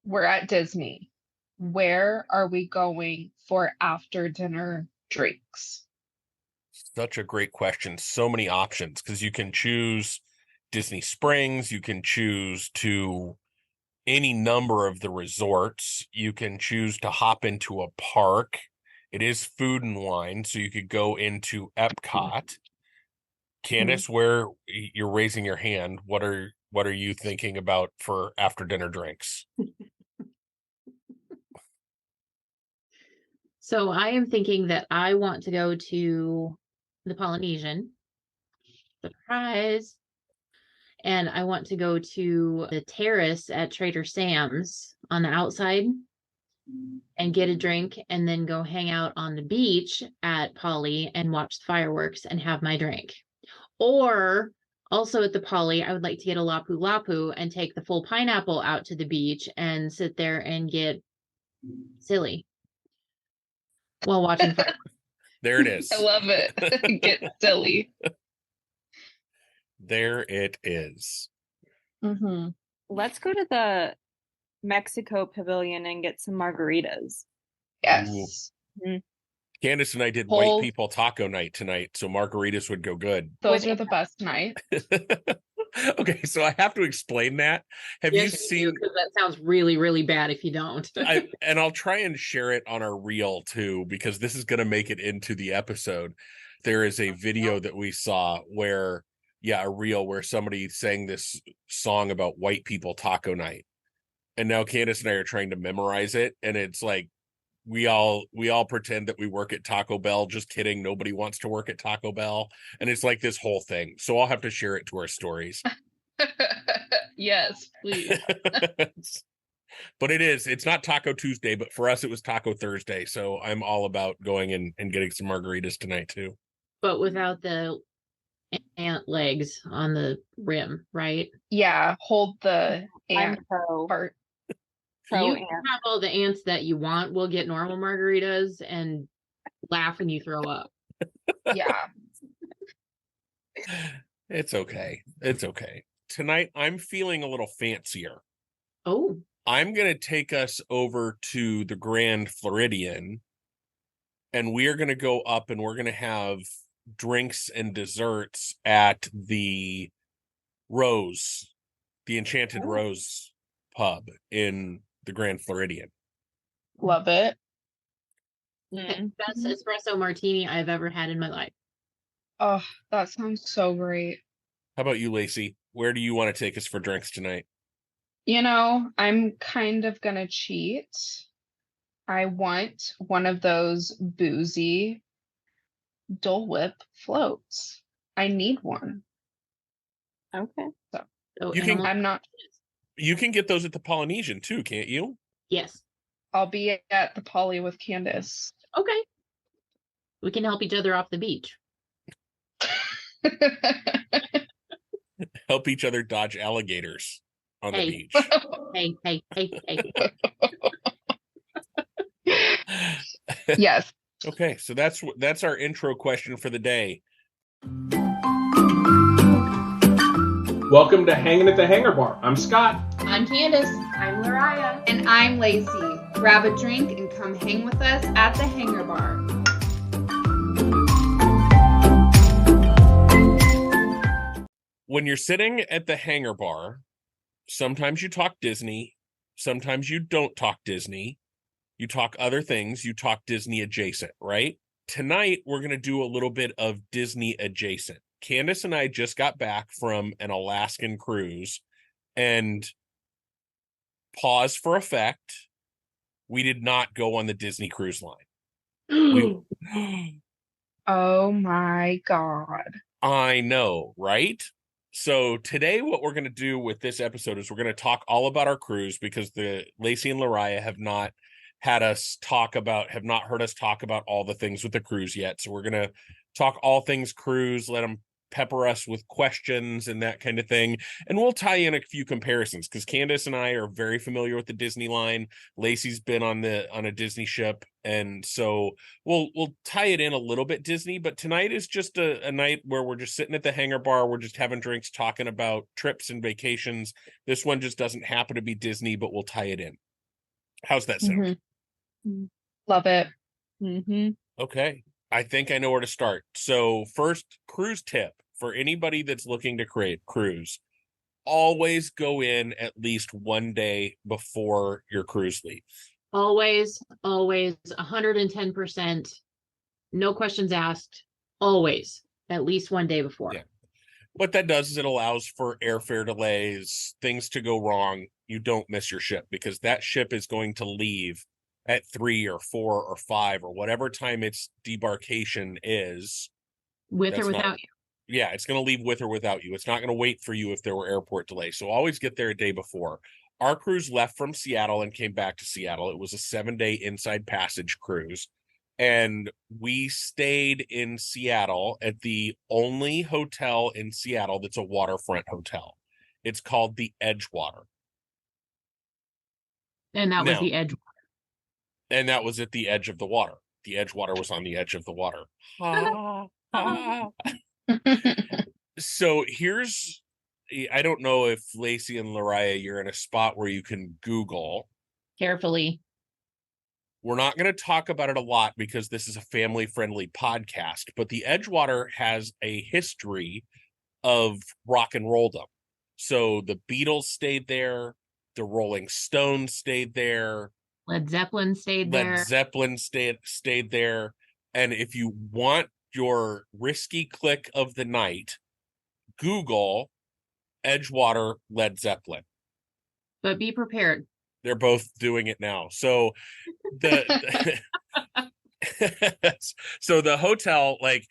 we're at Disney. Where are we going for after dinner drinks? Such a great question. So many options because you can choose Disney Springs, you can choose to any number of the resorts, you can choose to hop into a park. It is food and wine, so you could go into Epcot. Candice, where you're raising your hand, what are you thinking about for after dinner drinks? So I am thinking that I want to go to the Polynesian. Surprise. And I want to go to the terrace at Trader Sam's on the outside and get a drink and then go hang out on the beach at Poly and watch the fireworks and have my drink. Or also at the Poly, I would like to get a Lapu Lapu and take the full pineapple out to the beach and sit there and get silly while watching fireworks. There it is. I love it. Get silly. There it is. Mm-hmm. Let's go to the Mexico Pavilion and get some margaritas. Yes. Mm. Candice and I did white people taco night tonight, so margaritas would go good. Those are the best nights. Okay, so I have to explain that. Have you seen? Because that sounds really, really bad if you don't. And I'll try and share it on our reel too, because this is going to make it into the episode. There is a video that we saw where, a reel where somebody sang this song about white people taco night, and now Candice and I are trying to memorize it, and it's like we all pretend that we work at Taco Bell. Just kidding. Nobody wants to work at Taco Bell. And it's like this whole thing. So I'll have to share it to our stories. Yes, please. But it's not Taco Tuesday, but for us, it was Taco Thursday. So I'm all about going and getting some margaritas tonight too. But without the ant legs on the rim, right? Yeah, hold the ant pro. part. You can have all the ants that you want. We'll get normal margaritas and laugh when you throw up. Yeah. It's okay. It's okay. Tonight, I'm feeling a little fancier. Oh. I'm going to take us over to the Grand Floridian, and we are going to go up and we're going to have drinks and desserts at the Rose, the Enchanted Rose pub in the Grand Floridian. Love it. Best espresso martini I've ever had in my life. Oh, that sounds so great. How about you, Lacey? Where do you want to take us for drinks tonight? I'm kind of gonna cheat. I want one of those boozy Dole Whip floats. I need one. Okay. So I'm not. You can get those at the Polynesian too, can't you? Yes. I'll be at the Poly with Candice. Okay. We can help each other off the beach. Help each other dodge alligators on the beach. Hey. Yes. Okay, so that's our intro question for the day. Welcome to Hanging at the Hangar Bar. I'm Scott. I'm Candice. I'm Lariah. And I'm Lacey. Grab a drink and come hang with us at the Hangar Bar. When you're sitting at the Hangar Bar, sometimes you talk Disney, sometimes you don't talk Disney. You talk other things, you talk Disney adjacent, right? Tonight, we're going to do a little bit of Disney adjacent. Candice and I just got back from an Alaskan cruise, and pause for effect, we did not go on the Disney Cruise Line. Oh my God. I know, right? So today what we're going to do with this episode is we're going to talk all about our cruise, because the Lacey and Lariah have not heard us talk about all the things with the cruise yet. So we're going to talk all things cruise, let them pepper us with questions and that kind of thing. And we'll tie in a few comparisons, because Candice and I are very familiar with the Disney line. Lacey's been on a Disney ship. And so we'll tie it in a little bit Disney, but tonight is just a night where we're just sitting at the Hangar Bar. We're just having drinks, talking about trips and vacations. This one just doesn't happen to be Disney, but we'll tie it in. How's that sound? Love it. Mm-hmm. Okay. I think I know where to start. So first, cruise tip for anybody that's looking to create cruise. Always go in at least one day before your cruise leaves. Always, 110%. No questions asked. Always, at least one day before. Yeah. What that does is it allows for airfare delays, things to go wrong. You don't miss your ship because that ship is going to leave at 3 or 4 or 5 or whatever time its debarkation is. With or That's without not- you. Yeah, it's going to leave with or without you. It's not going to wait for you if there were airport delays. So always get there a day before. Our cruise left from Seattle and came back to Seattle. It was a 7-day inside passage cruise. And we stayed in Seattle at the only hotel in Seattle that's a waterfront hotel. It's called the Edgewater. And that was Now- the edge. And that was at the edge of the water. The Edgewater was on the edge of the water. Ha, ha. So here's, I don't know if Lacey and Lariah, you're in a spot where you can Google. Carefully. We're not going to talk about it a lot because this is a family-friendly podcast, but the Edgewater has a history of rock and rolldom. So the Beatles stayed there, the Rolling Stones stayed there, Led Zeppelin stayed there. Led Zeppelin stayed there. And if you want your risky click of the night, Google Edgewater Led Zeppelin. But be prepared. They're both doing it now. So the so the hotel, like,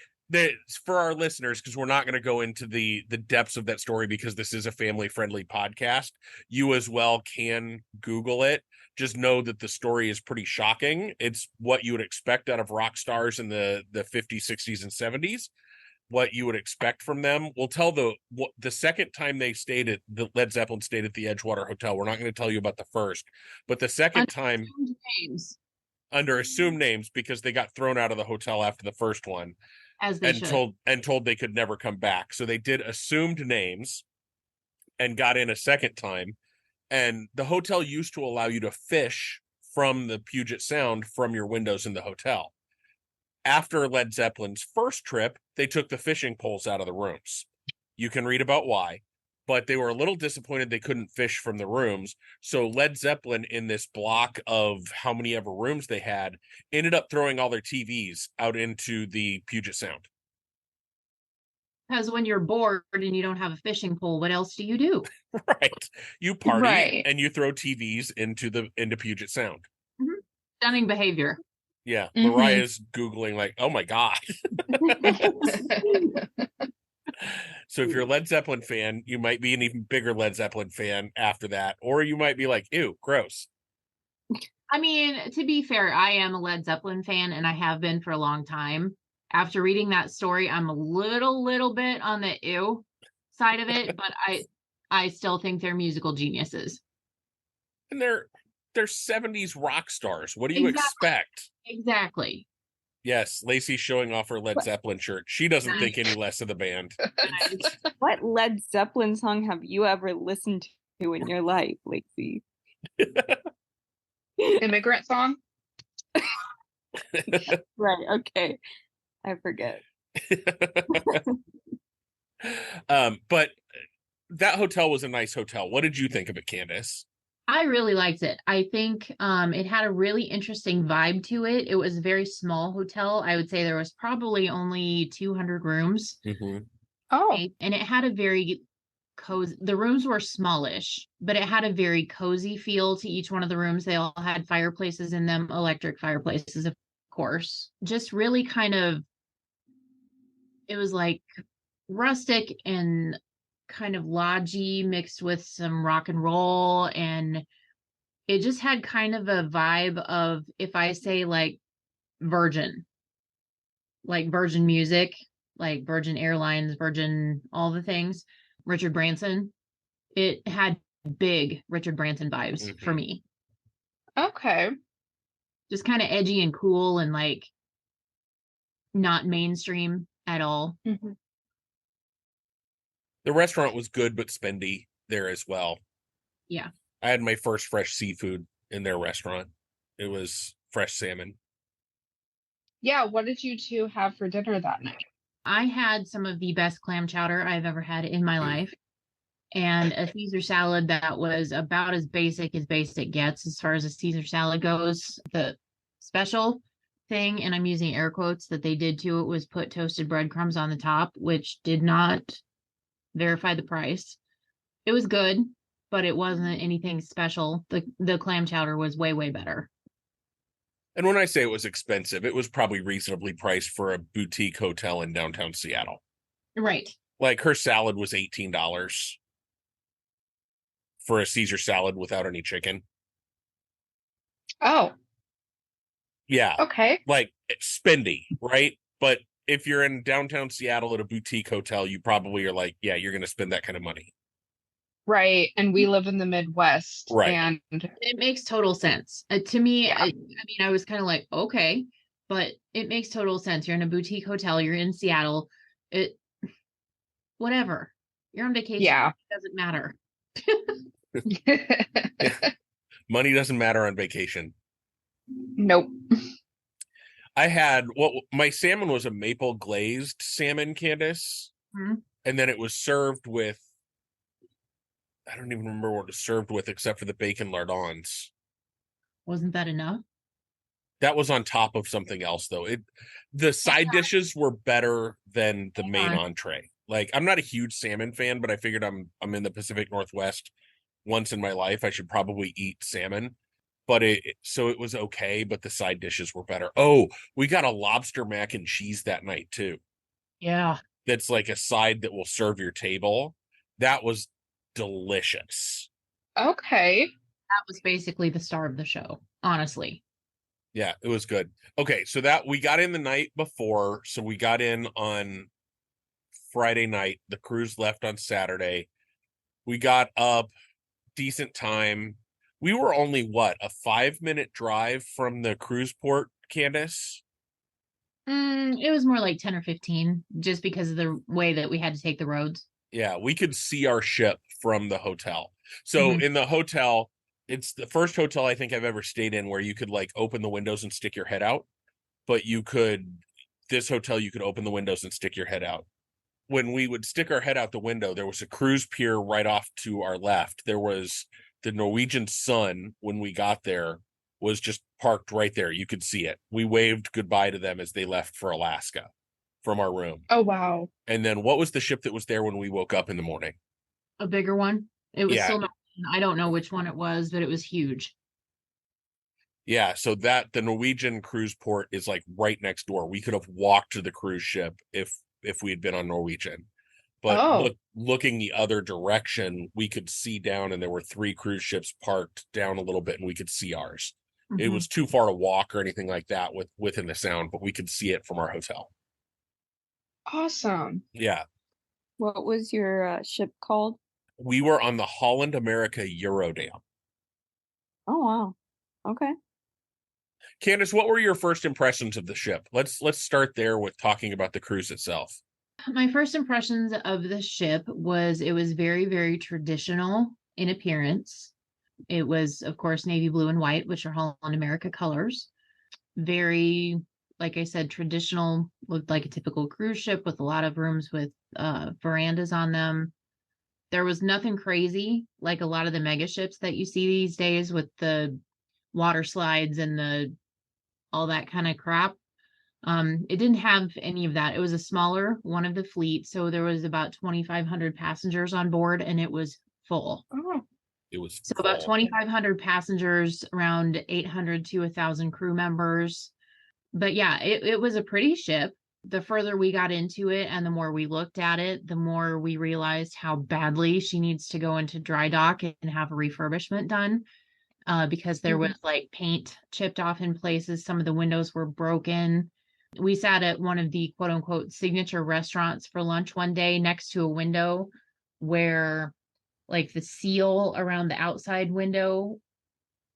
for our listeners, because we're not going to go into the depths of that story because this is a family friendly podcast, you as well can Google it. Just know that the story is pretty shocking. It's what you would expect out of rock stars in the 50s, 60s, and 70s. What you would expect from them. We'll tell the second time they stayed at the Led Zeppelin stayed at the Edgewater Hotel. We're not going to tell you about the first, but the second time Names, under assumed names because they got thrown out of the hotel after the first one as they and should. told they could never come back. So they did assumed names and got in a second time. And the hotel used to allow you to fish from the Puget Sound from your windows in the hotel. After Led Zeppelin's first trip, they took the fishing poles out of the rooms. You can read about why, but they were a little disappointed they couldn't fish from the rooms. So Led Zeppelin, in this block of how many ever rooms they had, ended up throwing all their TVs out into the Puget Sound. Because when you're bored and you don't have a fishing pole, what else do you do? Right. You party Right. and you throw TVs into Puget Sound. Stunning behavior. Yeah. Mhm. Lariah's Googling like, oh my God. So if you're a Led Zeppelin fan, you might be an even bigger Led Zeppelin fan after that. Or you might be like, ew, gross. I mean, to be fair, I am a Led Zeppelin fan and I have been for a long time. After reading that story, I'm a little bit on the ew side of it, but I still think they're musical geniuses. And they're 70s rock stars. What do you Exactly. expect? Exactly. Yes, Lacey's showing off her Led Zeppelin shirt. She doesn't think any less of the band. What Led Zeppelin song have you ever listened to in your life, Lacey? Immigrant Song. Right, okay. I forget. But that hotel was a nice hotel. What did you think of it, Candice? I really liked it. I think it had a really interesting vibe to it. It was a very small hotel. I would say there was probably only 200 rooms. Mm-hmm. Oh, And it had a very cozy, the rooms were smallish, but it had a very cozy feel to each one of the rooms. They all had fireplaces in them, electric fireplaces, of course. Just really kind of, it was like rustic and kind of lodgy mixed with some rock and roll, and it just had kind of a vibe of, if I say like Virgin music, like Virgin Airlines, Virgin all the things, Richard Branson. It had big Richard Branson vibes for me. okay. Just kind of edgy and cool and like not mainstream at all. Mm-hmm. The restaurant was good but spendy there as well. Yeah. I had my first fresh seafood in their restaurant. It was fresh salmon. Yeah, what did you two have for dinner that night? I had some of the best clam chowder I've ever had in my life, and a Caesar salad that was about as basic gets as far as a Caesar salad goes. The special thing, and I'm using air quotes, that they did to it was put toasted breadcrumbs on the top, which did not verify the price. It was good, but it wasn't anything special. The clam chowder was way, way better. And when I say it was expensive, it was probably reasonably priced for a boutique hotel in downtown Seattle. Right. Like her salad was $18 for a Caesar salad without any chicken. Oh, Yeah. okay. Like it's spendy, right? But if you're in downtown Seattle at a boutique hotel, you probably are like, yeah, you're going to spend that kind of money. Right. And we live in the Midwest. Right. And It makes total sense. To me, Yeah. I mean, I was kind of like, okay, but it makes total sense. You're in a boutique hotel, you're in Seattle. Whatever. You're on vacation. Yeah. It doesn't matter. Money doesn't matter on vacation. Nope. I had my salmon was a maple glazed salmon, Candice. Mhm. And then it was served with, I don't even remember what it was served with except for the bacon lardons. Wasn't that enough? That was on top of something else though. The side dishes were better than the main entree. Like I'm not a huge salmon fan, but I figured I'm in the Pacific Northwest once in my life. I should probably eat salmon. But so it was okay, but the side dishes were better. Oh, we got a lobster mac and cheese that night too. Yeah. That's like a side that will serve your table. That was delicious. Okay. That was basically the star of the show, honestly. Yeah, it was good. Okay, so that we got in the night before. So we got in on Friday night. The cruise left on Saturday. We got up decent time. We were only a 5-minute drive from the cruise port, Candice? It was more like 10 or 15, just because of the way that we had to take the roads. Yeah, we could see our ship from the hotel. So in the hotel, it's the first hotel I think I've ever stayed in where you could like open the windows and stick your head out. But this hotel, you could open the windows and stick your head out. When we would stick our head out the window, there was a cruise pier right off to our left. There was the Norwegian Sun when we got there was just parked right there. You could see it. We waved goodbye to them as they left for Alaska from our room. Oh, wow. And then what was the ship that was there when we woke up in the morning? A bigger one. It was Yeah. still not, I don't know which one it was, but it was huge. Yeah, so the Norwegian cruise port is like right next door. We could have walked to the cruise ship if we had been on Norwegian. But looking the other direction, we could see down, and there were 3 cruise ships parked down a little bit, and we could see ours. It was too far to walk or anything like that within the sound, but we could see it from our hotel. Awesome. Yeah. What was your ship called? We were on the Holland America Eurodam. Oh, wow. Okay. Candice, what were your first impressions of the ship? Let's start there with talking about the cruise itself. My first impressions of the ship was it was very, very traditional in appearance. It was, of course, navy blue and white, which are Holland America colors. Very, like I said, traditional, looked like a typical cruise ship with a lot of rooms with verandas on them. There was nothing crazy like a lot of the mega ships that you see these days with the water slides and all that kind of crap. It didn't have any of that. It was a smaller one of the fleet, so there was about 2,500 passengers on board, and it was full. Oh. It was So about 2,500 passengers, around 800 to 1,000 crew members. But yeah, it was a pretty ship. The further we got into it and the more we looked at it, the more we realized how badly she needs to go into dry dock and have a refurbishment done. Because there was like paint chipped off in places. Some of the windows were broken. We sat at one of the quote unquote signature restaurants for lunch one day next to a window where like the seal around the outside window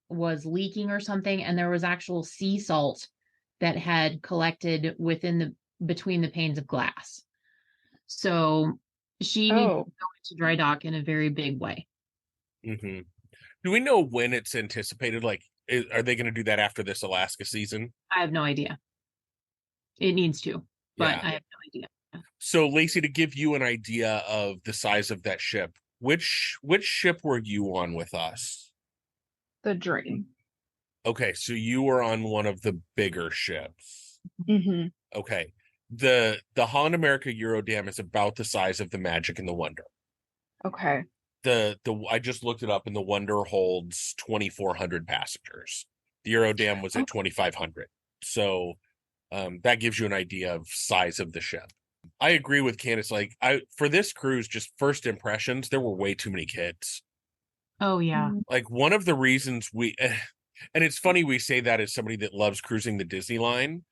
was leaking or something. And there was actual sea salt that had collected between the panes of glass. So she needs to go into dry dock in a very big way. Do we know when it's anticipated? Like, are they going to do that after this Alaska season? I have no idea. It needs to, but Yeah. I have no idea. So, Lacey, to give you an idea of the size of that ship, which ship were you on with us? The Dream. Okay, so you were on one of the bigger ships. Mm-hmm. Okay. The Holland America Eurodam is about the size of the Magic and the Wonder. Okay. I just looked it up, and the Wonder holds 2,400 passengers. The Eurodam was at 2,500. So that gives you an idea of size of the ship. I agree with Candice. Like, for this cruise, just first impressions, there were way too many kids. Oh yeah. Like, one of the reasons and it's funny we say that as somebody that loves cruising the Disney line.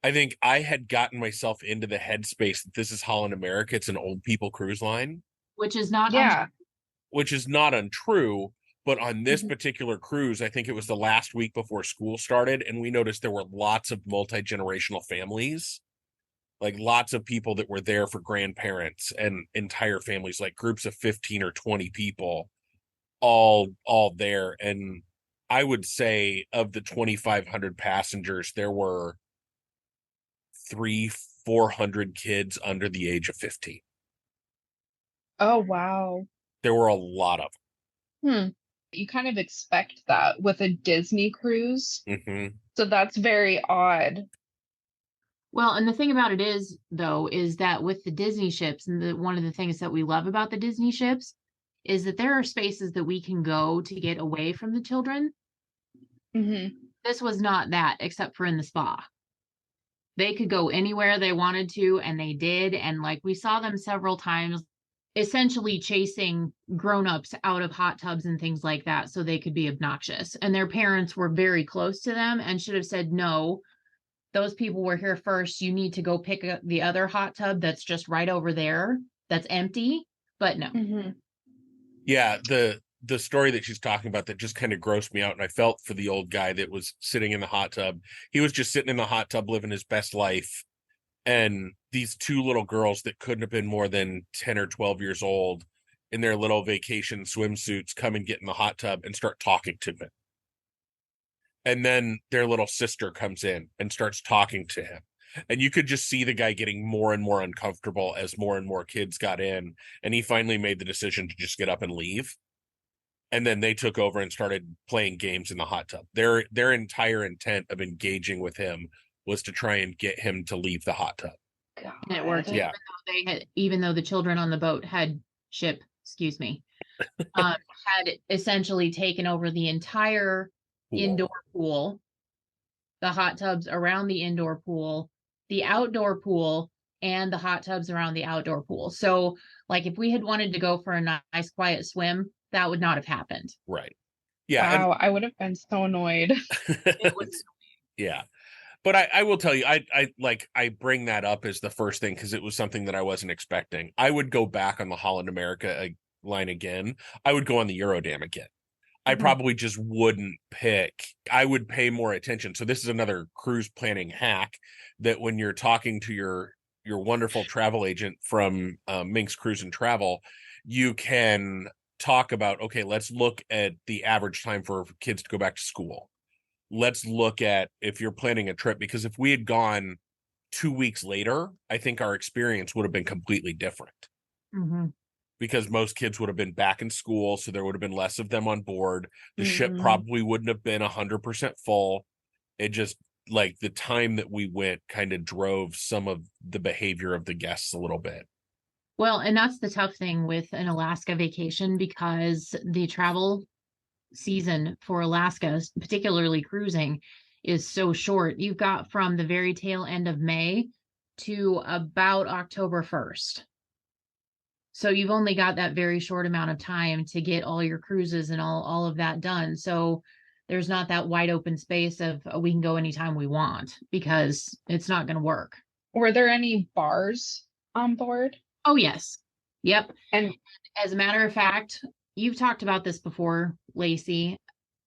I think I had gotten myself into the headspace that this is Holland America. It's an old people cruise line. Which is not Yeah. Which is not untrue. But on this Mhm. particular cruise, I think it was the last week before school started, and we noticed there were lots of multi-generational families, like lots of people that were there for grandparents and entire families, like groups of 15 or 20 people, all there. And I would say of the 2,500 passengers, there were 300-400 kids under the age of 15. Oh, wow. There were a lot of You kind of expect that with a Disney cruise. them. Mm-hmm. So that's very odd. Well, and the thing about it is, though, is that with the Disney ships, and one of the things that we love about the Disney ships is that there are spaces that we can go to get away from the children. Mm-hmm. This was not that, except for in the spa. They could go anywhere they wanted to, and they did. And like we saw them several times, essentially chasing grown-ups out of hot tubs and things like that so they could be obnoxious. And their parents were very close to them and should have said, no, those people were here first. You need to go pick up the other hot tub that's just right over there that's empty. But no. Mm-hmm. Yeah, the story that she's talking about that just kind of grossed me out, and I felt for the old guy that was sitting in the hot tub. He was just sitting in the hot tub living his best life, and these two little girls that couldn't have been more than 10 or 12 years old in their little vacation swimsuits come and get in the hot tub and start talking to him. And then their little sister comes in and starts talking to him. And you could just see the guy getting more and more uncomfortable as more and more kids got in. And he finally made the decision to just get up and leave. And then they took over and started playing games in the hot tub. Their entire intent of engaging with him was to try and get him to leave the hot tub. God. And it worked. Yeah. Even though the children on the boat had essentially taken over the entire indoor pool, the hot tubs around the indoor pool, the outdoor pool, and the hot tubs around the outdoor pool. So like if we had wanted to go for a nice quiet swim, that would not have happened. Right. Yeah. Wow, I would have been so annoyed. It was Yeah. But I will tell you, I bring that up as the first thing because it was something that I wasn't expecting. I would go back on the Holland America line again. I would go on the Eurodam again. I probably just wouldn't pick. I would pay more attention. So this is another cruise planning hack that when you're talking to your wonderful travel agent from Minx Cruise and Travel, you can talk about, okay, let's look at the average time for kids to go back to school. Let's look at if you're planning a trip, because if we had gone 2 weeks later, I think our experience would have been completely different. Mm-hmm. Because most kids would have been back in school, so there would have been less of them on board. The ship probably wouldn't have been 100% full. It just, like, the time that we went kind of drove some of the behavior of the guests a little bit. Well, and that's the tough thing with an Alaska vacation, because the travel season for Alaska, particularly cruising, is so short. You've got from the very tail end of May to about October 1st. So you've only got that very short amount of time to get all your cruises and all of that done. So there's not that wide open space of we can go anytime we want, because it's not going to work. Were there any bars on board? Oh, yes. Yep. And as a matter of fact, you've talked about this before, Lacey.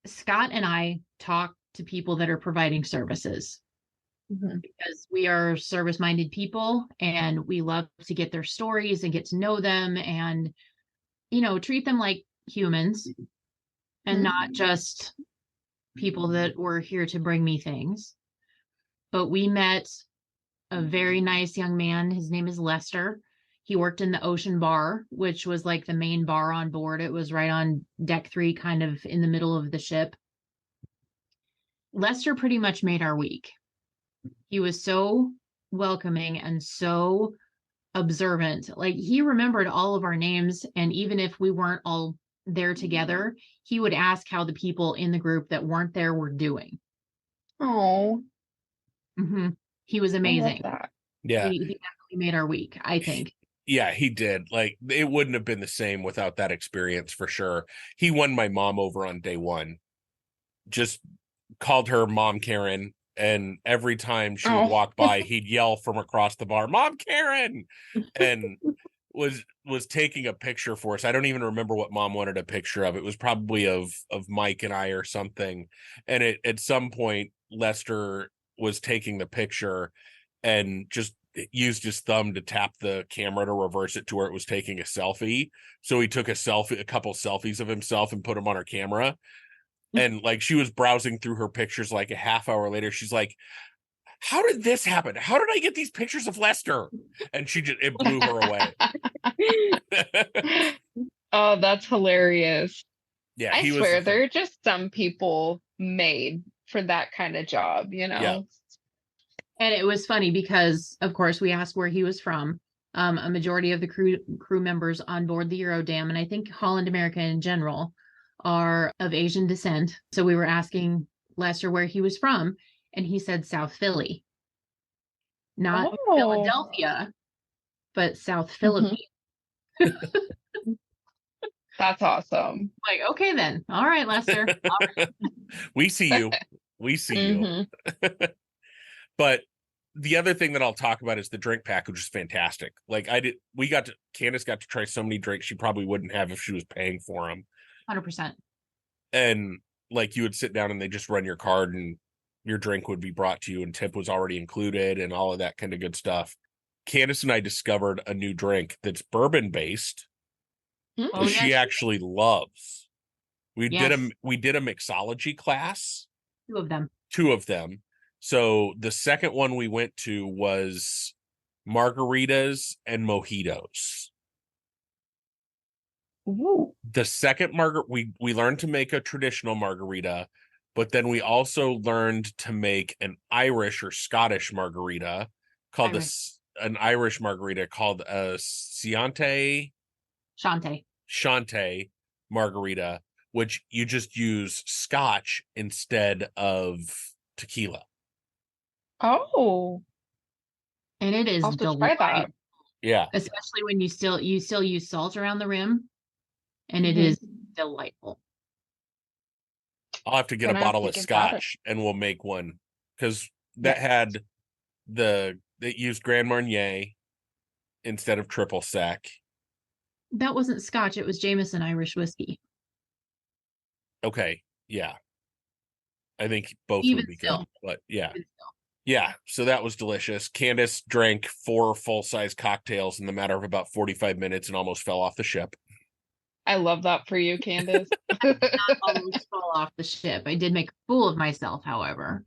Scott and I talk to people that are providing services. Because we are service-minded people and we love to get their stories and get to know them and, treat them like humans. and not just people that were here to bring me things. But we met a very nice young man. His name is Lester. He worked in the Ocean Bar, which was like the main bar on board. It was right on deck 3, kind of in the middle of the ship. Lester pretty much made our week. He was so welcoming and so observant. Like, he remembered all of our names, and even if we weren't all there together, he would ask how the people in the group that weren't there were doing. Oh, He was I love amazing. that. Yeah. He definitely made our week, I think. Yeah, he did. Like, it wouldn't have been the same without that experience for sure. He won my mom over on day one. Just called her Mom Karen, and every time she would walk by, he'd yell from across the bar, "Mom Karen!" and was taking a picture for us. I don't even remember what Mom wanted a picture of. It was probably of Mike and I or something. And at some point, Lester was taking the picture and just used his thumb to tap the camera to reverse it to where it was taking a selfie. So he took a couple selfies of himself and put them on her camera. And like, she was browsing through her pictures like a half hour later. She's like, "How did this happen? How did I get these pictures of Lester?" And it blew her away. Oh, that's hilarious. Yeah, I swear, there are just some people made for that kind of job, you know? Yeah. And it was funny because, of course, we asked where he was from. A majority of the crew members on board the Eurodam, and I think Holland America in general, are of Asian descent. So we were asking Lester where he was from, and he said South Philly. Not Philadelphia, but South Philippines. That's awesome. Like, okay then. All right, Lester. All right. We see you. We see you. But the other thing that I'll talk about is the drink pack, which is fantastic. Like, Candice got to try so many drinks she probably wouldn't have if she was paying for them. 100%. And like, you would sit down and they just run your card and your drink would be brought to you, and tip was already included and all of that kind of good stuff. Candice and I discovered a new drink that's bourbon based that she actually loves. We did a mixology class. 2 of them. 2 of them. So the second one we went to was margaritas and mojitos. Ooh. The second we learned to make a traditional margarita, but then we also learned to make an Irish or Scottish margarita called an Irish margarita called a Shante margarita, which you just use scotch instead of tequila. Oh. And it is I'll have to try that. Yeah. Especially when you still use salt around the rim, and it is delightful. I'll have to get a bottle of scotch and we'll make one, because that it used Grand Marnier instead of triple sec. That wasn't scotch, it was Jameson Irish whiskey. Okay, yeah. I think both Even would be still. good, but yeah. Yeah, so that was delicious. Candice drank 4 full-size cocktails in the matter of about 45 minutes and almost fell off the ship. I love that for you, Candice. I did not almost fall off the ship. I did make a fool of myself, however.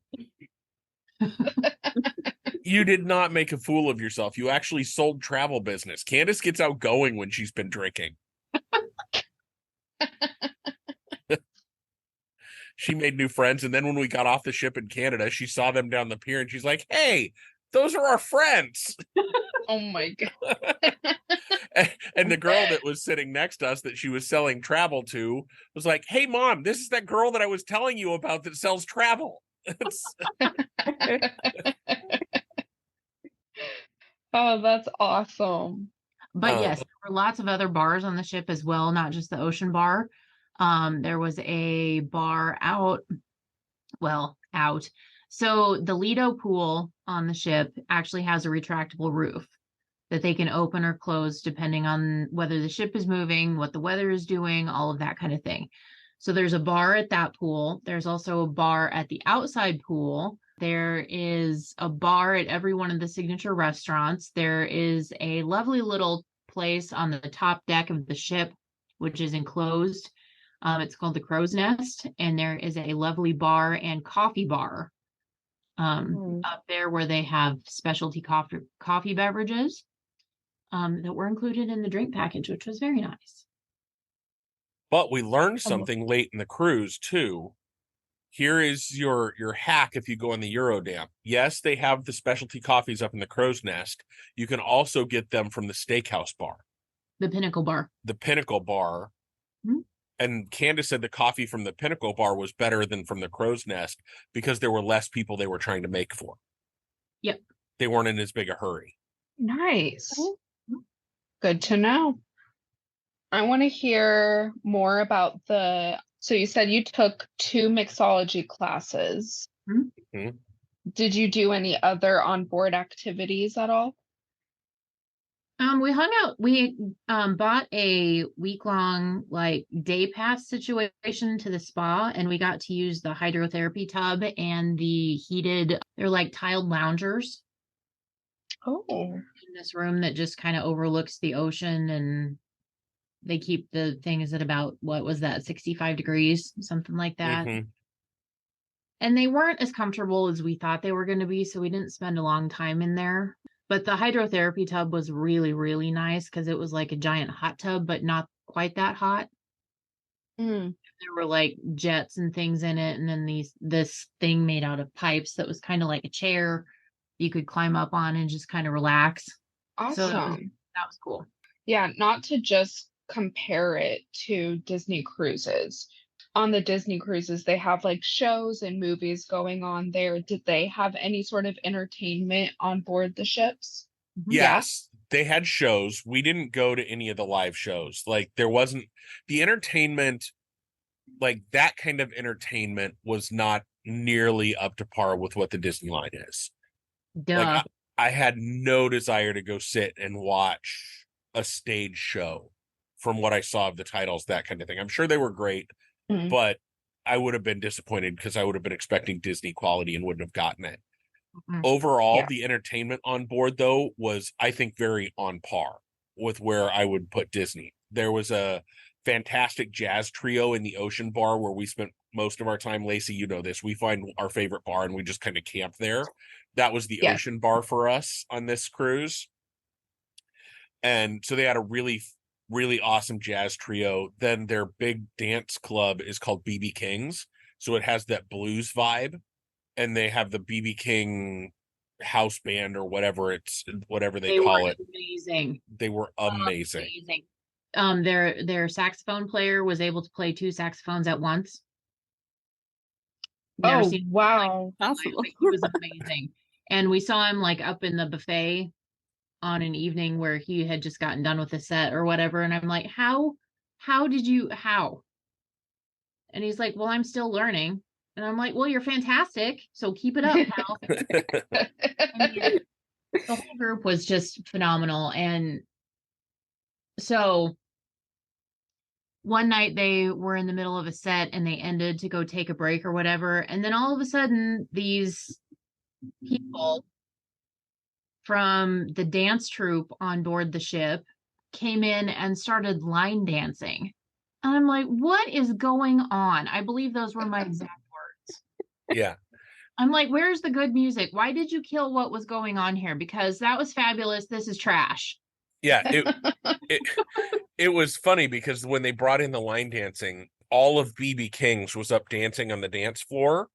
You did not make a fool of yourself. You actually sold travel business. Candice gets outgoing when she's been drinking. She made new friends, and then when we got off the ship in Canada, she saw them down the pier, and she's like, "Hey, those are our friends." Oh my God. And the girl that was sitting next to us that she was selling travel to was like, "Hey, Mom, this is that girl that I was telling you about that sells travel." Oh, that's awesome. But yes, there were lots of other bars on the ship as well, not just the Ocean Bar. There was a bar out. So the Lido pool on the ship actually has a retractable roof that they can open or close depending on whether the ship is moving, what the weather is doing, all of that kind of thing. So there's a bar at that pool. There's also a bar at the outside pool. There is a bar at every one of the signature restaurants. There is a lovely little place on the top deck of the ship, which is enclosed. It's called the Crow's Nest, and there is a lovely bar and coffee bar up there where they have specialty coffee beverages that were included in the drink package, which was very nice. But we learned something late in the cruise too. Here is your hack if you go on the Eurodam. Yes, they have the specialty coffees up in the Crow's Nest. You can also get them from the steakhouse bar. The Pinnacle Bar. The Pinnacle Bar. Mm-hmm. And Candice said the coffee from the Pinnacle Bar was better than from the Crow's Nest because there were less people they were trying to make for. Yep. They weren't in as big a hurry. Nice. Good to know. I want to hear more about so you said you took 2 mixology classes. Mm-hmm. Did you do any other onboard activities at all? We hung out. We bought a week-long day pass situation to the spa, and we got to use the hydrotherapy tub and the heated, they're like tiled loungers. Oh. In this room that just kind of overlooks the ocean, and they keep the things at about, what was that, 65 degrees, something like that. Mm-hmm. And they weren't as comfortable as we thought they were going to be, so we didn't spend a long time in there. But the hydrotherapy tub was really, really nice because it was like a giant hot tub, but not quite that hot. Mm. There were jets and things in it, and then this thing made out of pipes that was kind of like a chair you could climb up on and just kind of relax. Awesome. So that was cool. Yeah, not to just compare it to Disney cruises. On the Disney cruises, they have shows and movies going on there. Did they have any sort of entertainment on board the ships? Yes, they had shows. We didn't go to any of the live shows. There wasn't the entertainment, that kind of entertainment was not nearly up to par with what the Disney line is. Duh. I had no desire to go sit and watch a stage show from what I saw of the titles, that kind of thing. I'm sure they were great, but I would have been disappointed because I would have been expecting Disney quality and wouldn't have gotten it. Overall, the entertainment on board, though, was, I think, very on par with where I would put Disney. There was a fantastic jazz trio in the Ocean Bar where we spent most of our time. Lacey, you know this. We find our favorite bar and we just kind of camp there. That was the Ocean Bar for us on this cruise. And so they had a really, really awesome jazz trio. Then their big dance club is called BB King's. So it has that blues vibe. And they have the BB King house band or whatever they call it. Amazing. They were amazing. Their saxophone player was able to play 2 saxophones at once. Wow. Possible. He was amazing. And we saw him up in the buffet on an evening where he had just gotten done with the set or whatever. And I'm like, how? And he's like, well, I'm still learning. And I'm like, well, you're fantastic. So keep it up, pal. The whole group was just phenomenal. And so one night they were in the middle of a set and they ended to go take a break or whatever. And then all of a sudden, these people from the dance troupe on board the ship came in and started line dancing. And I'm like, what is going on? I believe those were my exact words. Yeah. I'm like, where's the good music? Why did you kill what was going on here? Because that was fabulous. This is trash. Yeah. It was funny because when they brought in the line dancing, all of BB King's was up dancing on the dance floor.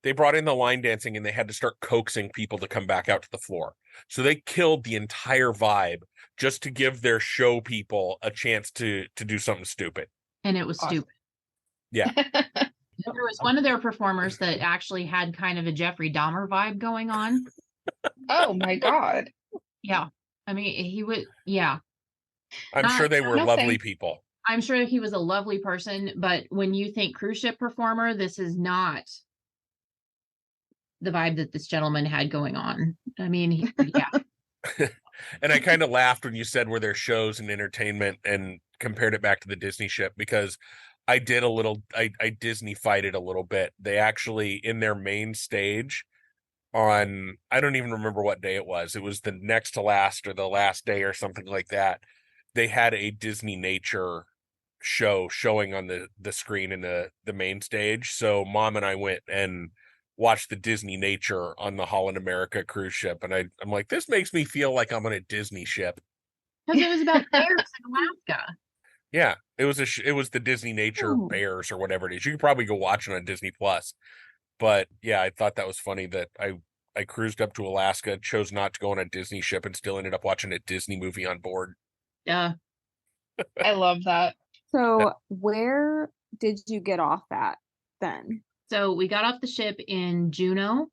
They brought in the line dancing and they had to start coaxing people to come back out to the floor. So they killed the entire vibe just to give their show people a chance to do something stupid. And it was stupid. Yeah. There was one of their performers that actually had kind of a Jeffrey Dahmer vibe going on. Oh my God. Yeah. I mean, he would, yeah. I'm sure they were lovely people. I'm sure he was a lovely person, but when you think cruise ship performer, this is not the vibe that this gentleman had going on. I mean, yeah. And I kind of laughed when you said were there shows and entertainment and compared it back to the Disney ship because I did I Disney-fied it a little bit. They actually, in their main stage on, I don't even remember what day it was. It was the next to last or the last day or something like that. They had a Disney nature showing on the screen in the main stage. So Mom and I went and watched the Disney Nature on the Holland America cruise ship, and I'm like, this makes me feel like I'm on a Disney ship. Because it was about bears in Alaska. Yeah, it was the Disney Nature Bears or whatever it is. You could probably go watch it on Disney Plus. But yeah, I thought that was funny that I cruised up to Alaska, chose not to go on a Disney ship, and still ended up watching a Disney movie on board. Yeah. I love that. So where did you get off at then? So we got off the ship in Juneau.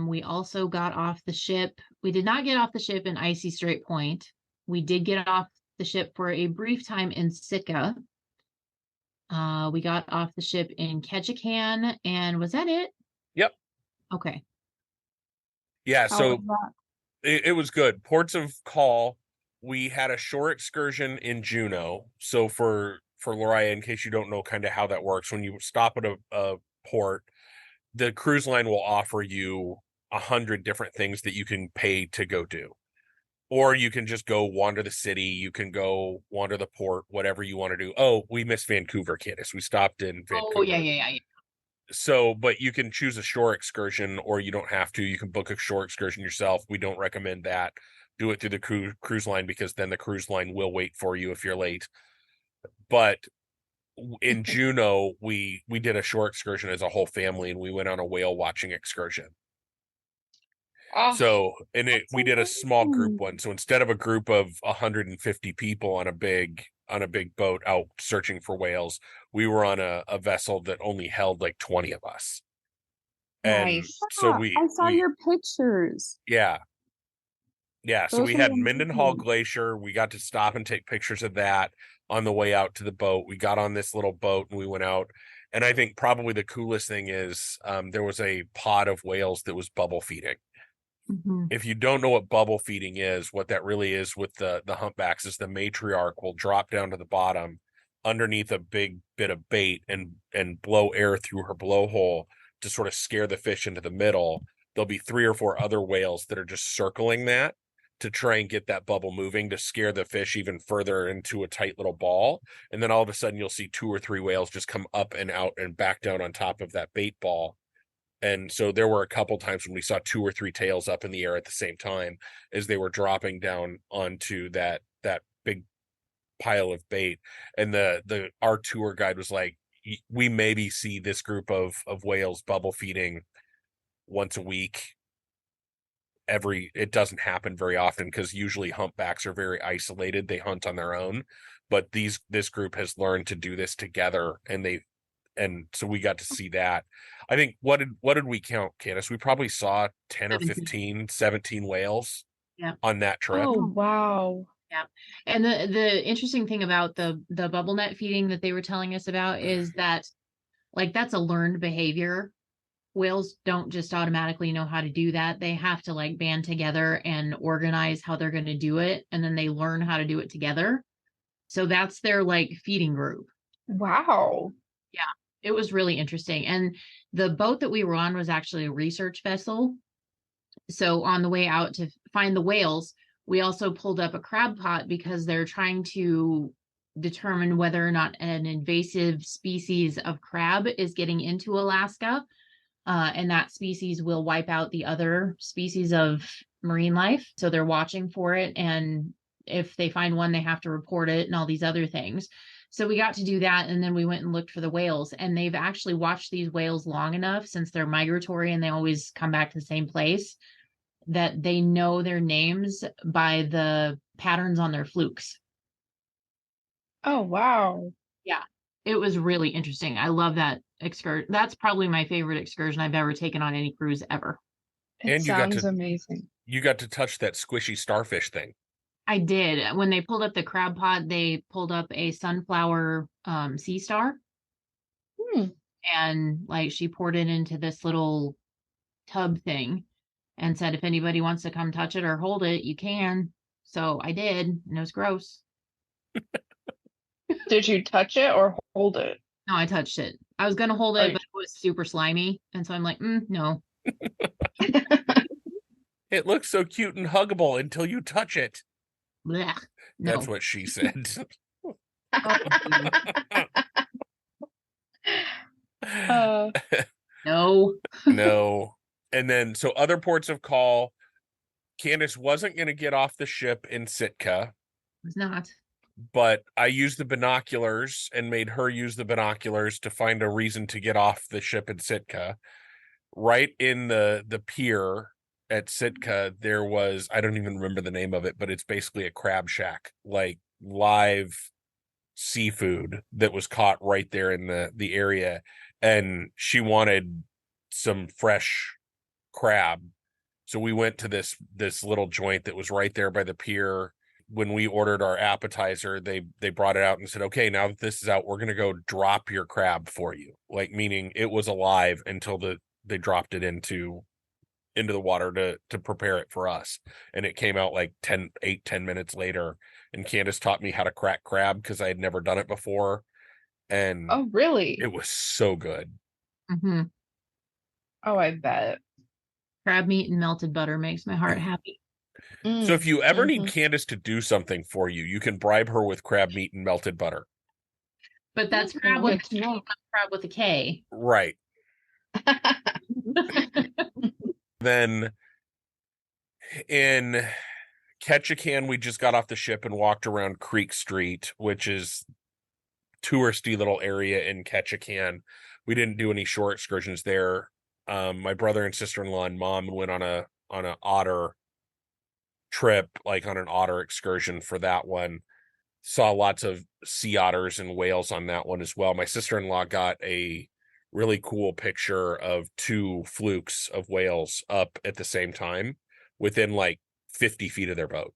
We also got off the ship. We did not get off the ship in Icy Strait Point. We did get off the ship for a brief time in Sitka. We got off the ship in Ketchikan, and was that it? Yep. Okay. Yeah, How so was that? it was good. Ports of call. We had a shore excursion in Juneau. So for Lariah, in case you don't know kind of how that works, when you stop at a port, the cruise line will offer you 100 different things that you can pay to go do. Or you can just go wander the city. You can go wander the port, whatever you want to do. Oh, we missed Vancouver, Candice. We stopped in Vancouver. Oh, yeah. So, but you can choose a shore excursion, or you don't have to. You can book a shore excursion yourself. We don't recommend that. Do it through the cruise line, because then the cruise line will wait for you if you're late. But in Juneau, we did a shore excursion as a whole family, and we went on a whale watching excursion. Oh, So, and we did a small group one. So instead of a group of 150 people on a big boat out searching for whales, we were on a vessel that only held like 20 of us. And nice. so I saw your pictures. Yeah. So Those we were had Mendenhall amazing. Glacier. We got to stop and take pictures of that on the way out to the boat. We got on this little boat and we went out. And I think probably the coolest thing is there was a pod of whales that was bubble feeding. Mm-hmm. If you don't know what bubble feeding is, what that really is with the humpbacks is the matriarch will drop down to the bottom underneath a big bit of bait and blow air through her blowhole to sort of scare the fish into the middle. There'll be 3 or 4 other whales that are just circling that to try and get that bubble moving to scare the fish even further into a tight little ball. And then all of a sudden you'll see 2 or 3 whales just come up and out and back down on top of that bait ball. And so there were a couple times when we saw 2 or 3 tails up in the air at the same time as they were dropping down onto that big pile of bait. And our tour guide was like, we maybe see this group of whales bubble feeding once a week. It doesn't happen very often because usually humpbacks are very isolated. They hunt on their own, but this group has learned to do this together, and so we got to see that. I think what did we count, Candice? We probably saw 10 or 15, 17 whales on that trip. Oh, wow. Yeah. And the interesting thing about the bubble net feeding that they were telling us about is that, like, that's a learned behavior. Whales don't just automatically know how to do that. They have to like band together and organize how they're going to do it, and then they learn how to do it together. So that's their like feeding group. Wow. Yeah, it was really interesting. And the boat that we were on was actually a research vessel. So on the way out to find the whales, we also pulled up a crab pot because they're trying to determine whether or not an invasive species of crab is getting into Alaska. And that species will wipe out the other species of marine life. So they're watching for it. And if they find one, they have to report it and all these other things. So we got to do that. And then we went and looked for the whales. And they've actually watched these whales long enough, since they're migratory and they always come back to the same place, that they know their names by the patterns on their flukes. Oh, wow. Yeah, it was really interesting. I love that excursion. That's probably my favorite excursion I've ever taken on any cruise ever. It sounds amazing. You got to touch that squishy starfish thing. I did. When they pulled up the crab pot, they pulled up a sunflower sea star. And like she poured it into this little tub thing and said, if anybody wants to come touch it or hold it, you can. So I did, and it was gross. Did you touch it or hold it? No, I touched it. I was gonna hold it, but it was super slimy, and so I'm like, no. It looks so cute and huggable until you touch it. Blech. No. That's what she said. Uh, No. No. And then, so other ports of call, Candice wasn't going to get off the ship in Sitka, It's not. but I used the binoculars and made her use the binoculars to find a reason to get off the ship in Sitka. Right in the pier at Sitka, there was, I don't even remember the name of it, but it's basically a crab shack, like live seafood that was caught right there in the area. And she wanted some fresh crab. So we went to this little joint that was right there by the pier. When we ordered our appetizer, they brought it out and said, okay, now that this is out, we're going to go drop your crab for you. Like, meaning it was alive until they dropped it into the water to prepare it for us. And it came out like 10 minutes later. And Candice taught me how to crack crab because I had never done it before. And oh, really? it was so good. Mm-hmm. Oh, I bet. Crab meat and melted butter makes my heart happy. So if you ever need Mhm. Candice to do something for you, you can bribe her with crab meat and melted butter. But that's Oh, crab good with to know. crab with a K. Right. Then in Ketchikan, we just got off the ship and walked around Creek Street, which is touristy little area in Ketchikan. We didn't do any shore excursions there. My brother and sister-in-law and mom went on a otter trip, like on an otter excursion for that one. Saw lots of sea otters and whales on that one as well. My sister-in-law got a really cool picture of 2 flukes of whales up at the same time within like 50 feet of their boat.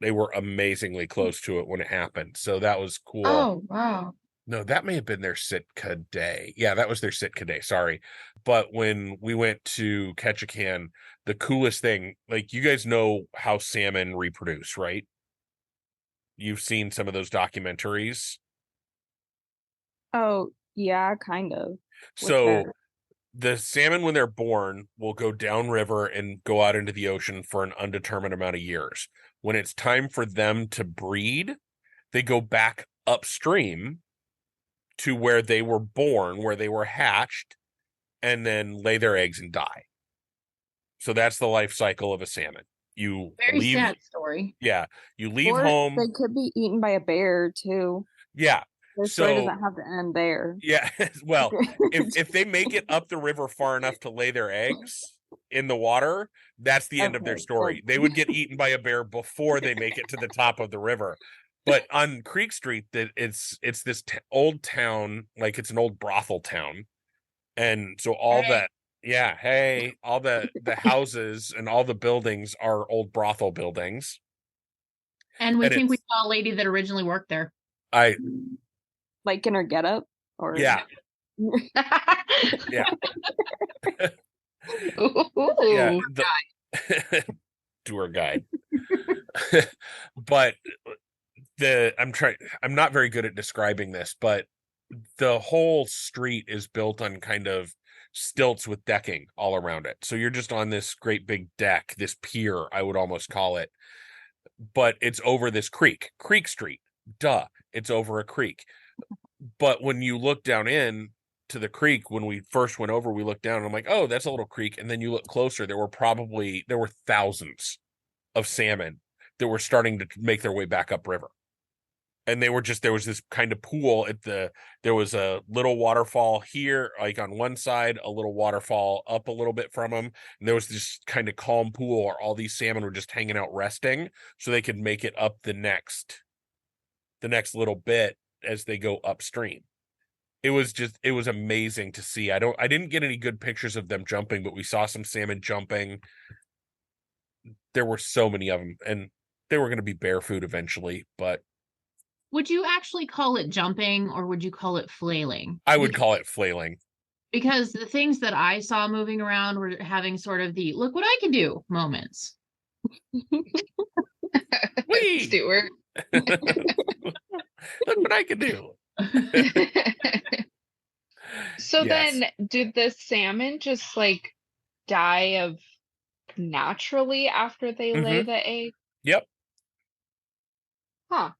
They were amazingly close to it when it happened. So that was cool. Oh, wow. No, that may have been their Sitka day. Yeah, that was their Sitka day. Sorry. But when we went to Ketchikan, the coolest thing, like, you guys know how salmon reproduce, right? You've seen some of those documentaries. Oh, yeah, kind of. So the salmon, when they're born, will go downriver and go out into the ocean for an undetermined amount of years. When it's time for them to breed, they go back upstream to where they were born, where they were hatched, and then lay their eggs and die. So that's the life cycle of a salmon. You Very leave, sad story. yeah, you leave Or home. they could be eaten by a bear too. Yeah. Their story So doesn't have to end there. yeah, well, if they make it up the river far enough to lay their eggs in the water, that's the end of their Okay, story. well- They would get eaten by a bear before they make it to the top of the river. But on Creek Street, that it's this old town, like it's an old brothel town, and so all Hey. that, yeah, hey, all the houses and all the buildings are old brothel buildings. And we And think we it's- saw a lady that originally worked there. Like in her getup, or Yeah, yeah, Ooh. yeah. Tour guide. But I'm not very good at describing this, but the whole street is built on kind of stilts with decking all around it. So you're just on this great big deck, this pier, I would almost call it. But it's over this Creek Street. Duh, it's over a creek. But when you look down in to the creek, when we first went over, we looked down and I'm like, oh, that's a little creek. And then you look closer, there were thousands of salmon that were starting to make their way back upriver. And there was this kind of pool there was a little waterfall here, like on one side, a little waterfall up a little bit from them. And there was this kind of calm pool where all these salmon were just hanging out resting so they could make it up the next little bit as they go upstream. It was amazing to see. I didn't get any good pictures of them jumping, but we saw some salmon jumping. There were so many of them, and they were going to be bear food eventually, but Would you actually call it jumping or would you call it flailing? I would call it flailing. Because the things that I saw moving around were having sort of the look what I can do moments. Whee! Stuart. Look what I can do. So Yes. then, did the salmon just like die of naturally after they lay Mhm. the egg? Yep. Huh.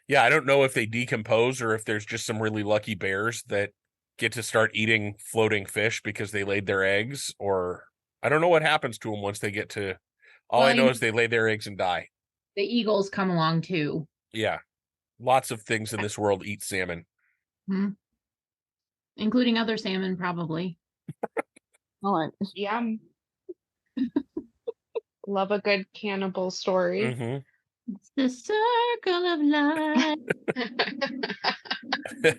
Yeah, I don't know if they decompose or if there's just some really lucky bears that get to start eating floating fish because they laid their eggs, or I don't know what happens to them once they get to. All I know is they lay their eggs and die. The eagles come along too. Yeah. Lots of things in this world eat salmon. Hmm. Including other salmon, probably. Yum. Love a good cannibal story. Mm-hmm. It's the circle of life.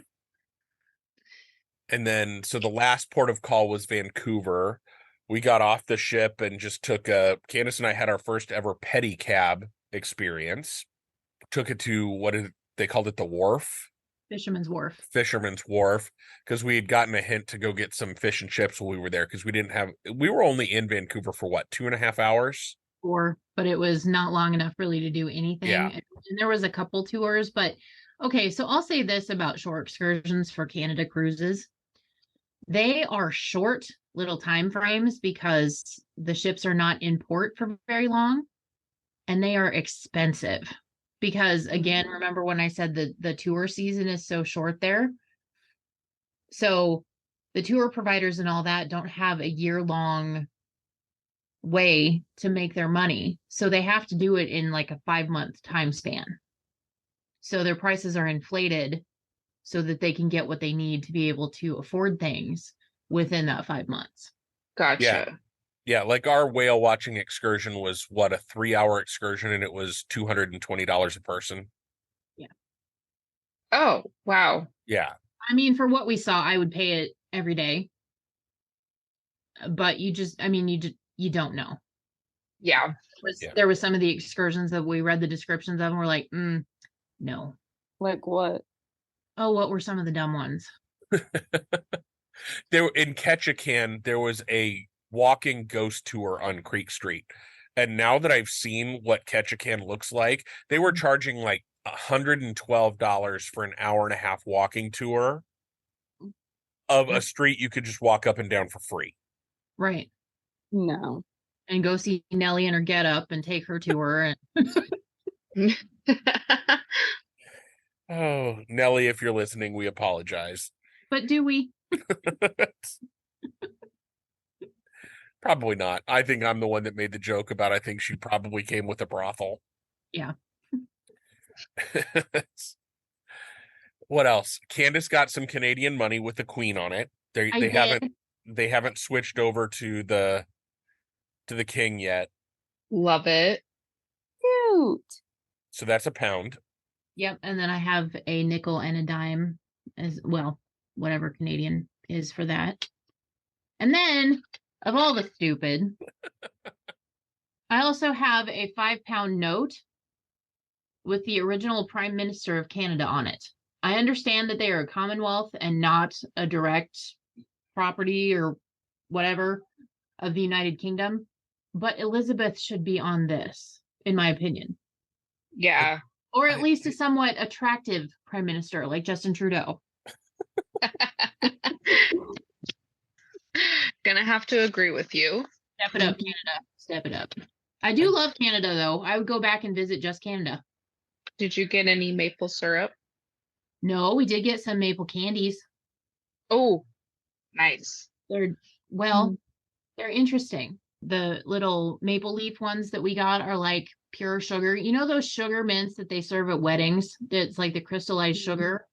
And then, so the last port of call was Vancouver. We got off the ship and just took Candice and I had our first ever pedicab experience. Took it to they called it the wharf. Fisherman's Wharf. Fisherman's Wharf, because we had gotten a hint to go get some fish and chips while we were there, because we were only in Vancouver for what, 2.5 hours? But it was not long enough really to do anything. Yeah. And there was a couple tours, but okay, so I'll say this about Shore Excursions for Canada cruises. They are short little time frames because the ships are not in port for very long, and they are expensive. Because again, remember when I said the tour season is so short there? So the tour providers and all that don't have a year-long way to make their money. So they have to do it in like a 5-month time span. So their prices are inflated so that they can get what they need to be able to afford things within that 5 months. Gotcha. Yeah, like our whale watching excursion was what, a 3-hour excursion, and it was $220 a person. Yeah. Oh, wow. Yeah. I mean, for what we saw, I would pay it every day. But you don't know. Yeah. There was some of the excursions that we read the descriptions of and we're like, no. Like what? Oh, what were some of the dumb ones? There in Ketchikan, there was a walking ghost tour on Creek Street. And now that I've seen what Ketchikan looks like, they were charging like $112 for an hour and a half walking tour of a street you could just walk up and down for free. Right. No. And go see Nellie in her get up and take her tour. And oh, Nellie, if you're listening, we apologize. But do we? Probably not. I think I'm the one that made the joke about I think she probably came with a brothel. Yeah. What else? Candice got some Canadian money with the Queen on it. They haven't switched over to the King yet. Love it. Cute. So that's £1. Yep. And then I have a nickel and a dime as well, whatever Canadian is for that. And then, of all the stupid, I also have a £5 note with the original Prime Minister of Canada on it. I understand that they are a Commonwealth and not a direct property or whatever of the United Kingdom, but Elizabeth should be on this, in my opinion. Yeah. Or at least a somewhat attractive Prime Minister like Justin Trudeau. Gonna have to agree with you. Step it up, Canada. Step it up. I do love Canada, though. I would go back and visit just Canada. Did you get any maple syrup? No, we did get some maple candies. Oh, nice. They're interesting. The little maple leaf ones that we got are like pure sugar. You know those sugar mints that they serve at weddings? It's like the crystallized sugar.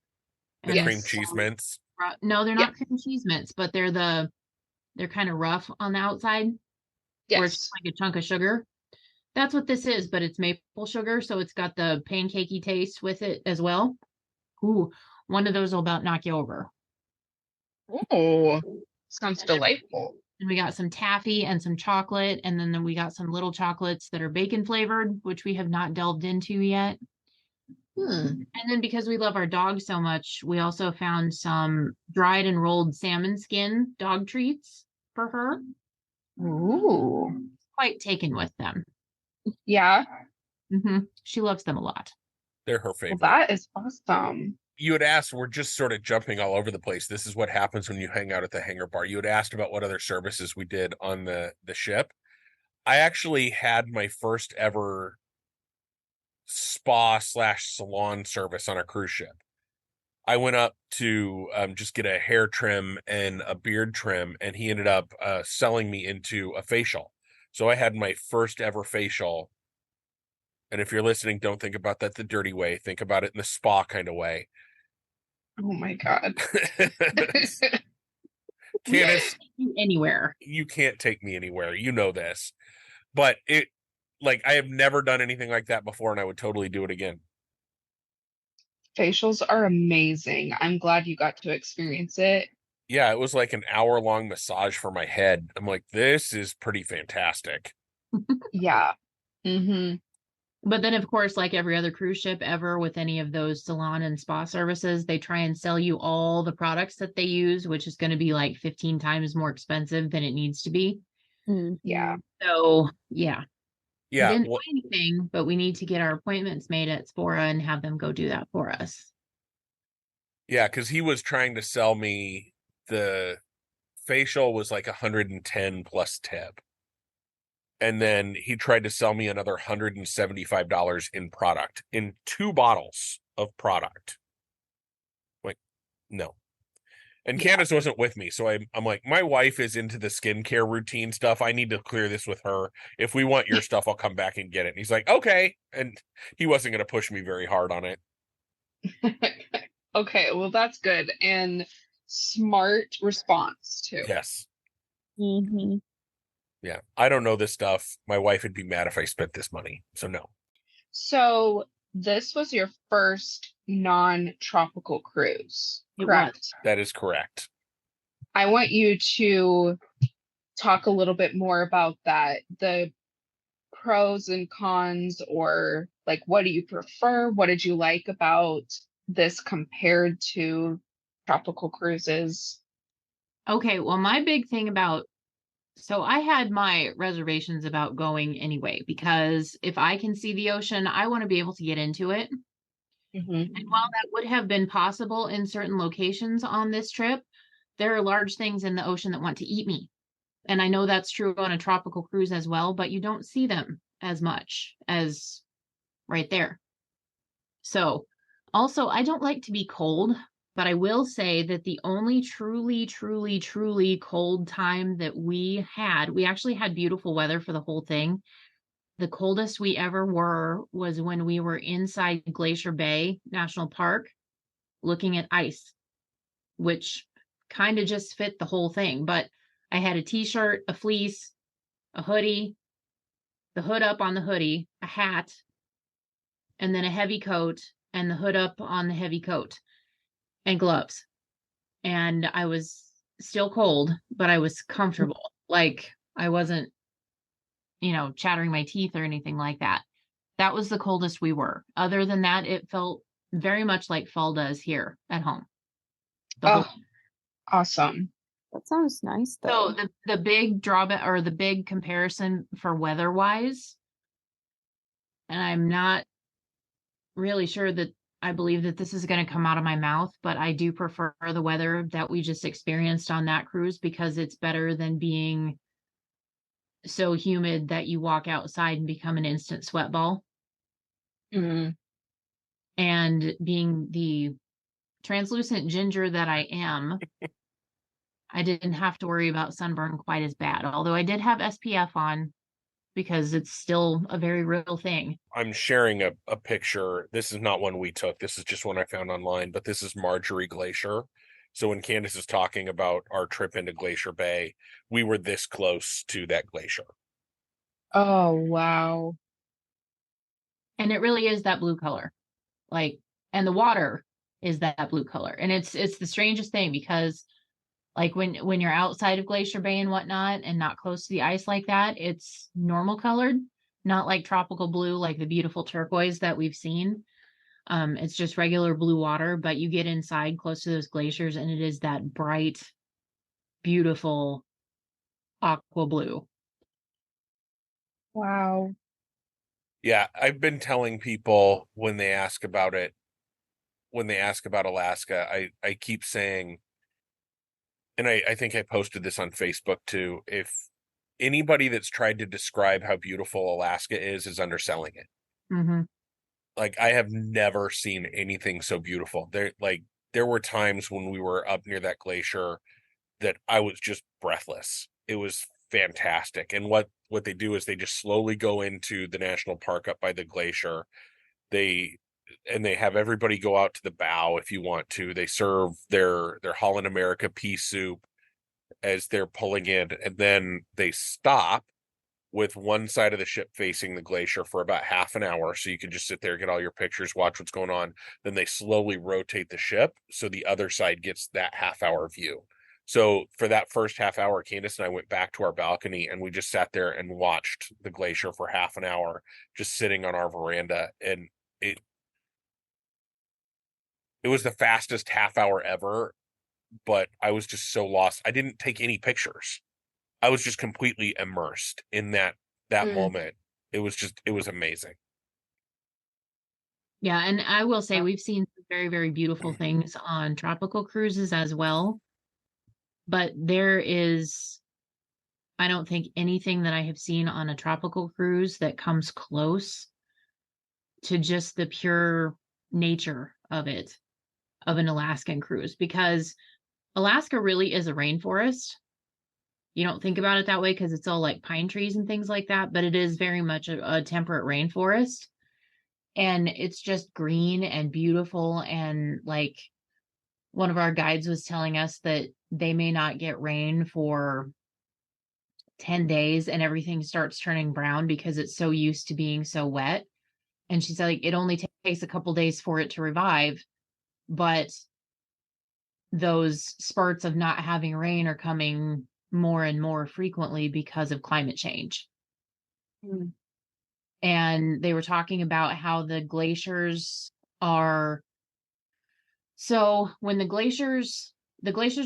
The cream cheese mints. No, they're not cream cheese mints, but they're kind of rough on the outside. Yes. Where it's like a chunk of sugar. That's what this is, but it's maple sugar, so it's got the pancakey taste with it as well. Ooh, one of those will about knock you over. Oh, sounds delightful. And we got some taffy and some chocolate, and then we got some little chocolates that are bacon flavored, which we have not delved into yet. And then because we love our dog so much, we also found some dried and rolled salmon skin dog treats for her. Ooh. Quite taken with them. Yeah. She loves them a lot. They're her favorite. Well, that is awesome. You had asked, we're just sort of jumping all over the place. This is what happens when you hang out at the Hangar Bar. You had asked about what other services we did on the ship. I actually had my first ever spa/salon service on a cruise ship. I went up to just get a hair trim and a beard trim, and he ended up selling me into a facial. So I had my first ever facial. And if you're listening, don't think about that the dirty way. Think about it in the spa kind of way. Oh my God. Candice, Anywhere. you can't take me anywhere. You know this. But I have never done anything like that before, and I would totally do it again. Facials are amazing. I'm glad you got to experience it. Yeah, it was like an hour-long massage for my head. I'm like, this is pretty fantastic. Yeah. Mm-hmm. But then, of course, like every other cruise ship ever with any of those salon and spa services, they try and sell you all the products that they use, which is going to be like 15 times more expensive than it needs to be. Yeah. So, yeah. Yeah. We didn't buy anything, but we need to get our appointments made at Spora and have them go do that for us. Yeah, because he was trying to sell me the facial was like 110 plus tip. And then he tried to sell me another $175 in product, in 2 bottles of product. Like, no. And Candice wasn't with me. So I'm like, my wife is into the skincare routine stuff. I need to clear this with her. If we want your stuff, I'll come back and get it. And he's like, okay. And he wasn't going to push me very hard on it. Okay, well, that's good. And smart response, too. Yes. Mm-hmm. Yeah. I don't know this stuff. My wife would be mad if I spent this money. So no. So this was your first non-tropical cruise, It correct? That is correct. I want you to talk a little bit more about that, the pros and cons, or like, what do you prefer? What did you like about this compared to tropical cruises? Okay, well, my big thing about so I had my reservations about going anyway, because if I can see the ocean, I want to be able to get into it. Mm-hmm. And while that would have been possible in certain locations on this trip, there are large things in the ocean that want to eat me. And I know that's true on a tropical cruise as well, but you don't see them as much as right there. So also, I don't like to be cold, but I will say that the only truly, truly, truly cold time that we actually had beautiful weather for the whole thing. The coldest we ever were was when we were inside Glacier Bay National Park looking at ice, which kind of just fit the whole thing. But I had a t-shirt, a fleece, a hoodie, the hood up on the hoodie, a hat, and then a heavy coat and the hood up on the heavy coat and gloves. And I was still cold, but I was comfortable. Like I wasn't, chattering my teeth or anything like that. That was the coldest we were. Other than that, it felt very much like fall does here at home. Awesome. That sounds nice, though. So the big drawback or the big comparison for weather wise, and I'm not really sure that I believe that this is going to come out of my mouth, but I do prefer the weather that we just experienced on that cruise because it's better than being so humid that you walk outside and become an instant sweat ball. Mm-hmm. And being the translucent ginger that I am, I didn't have to worry about sunburn quite as bad, although I did have SPF on because it's still a very real thing. I'm sharing a picture. This is not one we took. This is just one I found online, but this is Marjorie Glacier. So when Candice is talking about our trip into Glacier Bay, we were this close to that glacier. Oh, wow. And it really is that blue color. And the water is that blue color. And it's the strangest thing because like when you're outside of Glacier Bay and whatnot and not close to the ice like that, it's normal colored, not like tropical blue, like the beautiful turquoise that we've seen. It's just regular blue water, but you get inside close to those glaciers and it is that bright, beautiful aqua blue. Wow. Yeah, I've been telling people when they ask about it, when they ask about Alaska, I keep saying, and I think I posted this on Facebook too, if anybody that's tried to describe how beautiful Alaska is underselling it. Mm-hmm. Like, I have never seen anything so beautiful. There were times when we were up near that glacier that I was just breathless. It was fantastic. And what they do is they just slowly go into the national park up by the glacier. They have everybody go out to the bow if you want to. They serve their Holland America pea soup as they're pulling in, and then they stop with one side of the ship facing the glacier for about half an hour, so you can just sit there, get all your pictures, watch what's going on. Then they slowly rotate the ship so the other side gets that half-hour view. So for that first half hour, Candice and I went back to our balcony and we just sat there and watched the glacier for half an hour, just sitting on our veranda. And it was the fastest half hour ever, but I was just so lost. I didn't take any pictures. I was just completely immersed in that moment. It was amazing. Yeah, and I will say we've seen some very, very beautiful things on tropical cruises as well. But there is, I don't think anything that I have seen on a tropical cruise that comes close to just the pure nature of it, of an Alaskan cruise, because Alaska really is a rainforest. You don't think about it that way because it's all like pine trees and things like that, but it is very much a temperate rainforest. And it's just green and beautiful. And like one of our guides was telling us that they may not get rain for 10 days and everything starts turning brown because it's so used to being so wet. And she's like, it only takes a couple days for it to revive, but those spurts of not having rain are coming more and more frequently because of climate change. And they were talking about how the glaciers are, so when the glaciers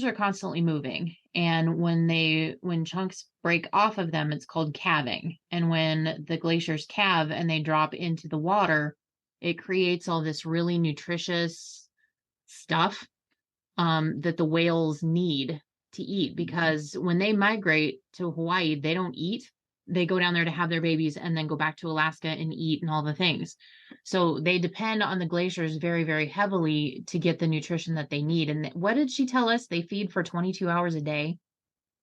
are constantly moving, and when chunks break off of them, it's called calving. And when the glaciers calve and they drop into the water, it creates all this really nutritious stuff that the whales need to eat, because when they migrate to Hawaii, they don't eat. They go down there to have their babies and then go back to Alaska and eat and all the things. So they depend on the glaciers very, very heavily to get the nutrition that they need. And what did she tell us? They feed for 22 hours a day.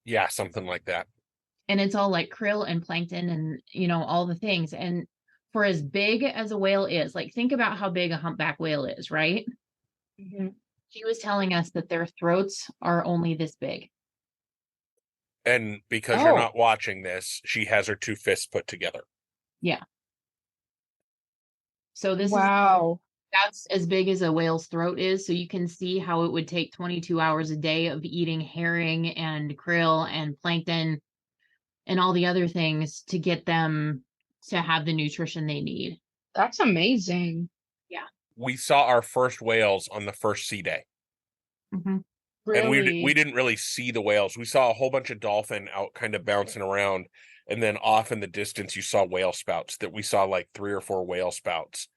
Yeah, something like that. And it's all like krill and plankton and, all the things. And for as big as a whale is, like think about how big a humpback whale is, right? Mm-hmm. She was telling us that their throats are only this big. And because you're not watching this, she has her two fists put together. Yeah. So this Wow. That's as big as a whale's throat is. So you can see how it would take 22 hours a day of eating herring and krill and plankton and all the other things to get them to have the nutrition they need. That's amazing. Yeah. We saw our first whales on the first sea day. Mm-hmm. Really? And we didn't really see the whales. We saw a whole bunch of dolphin out kind of bouncing around. And then off in the distance, you saw whale spouts. That we saw like 3 or 4 whale spouts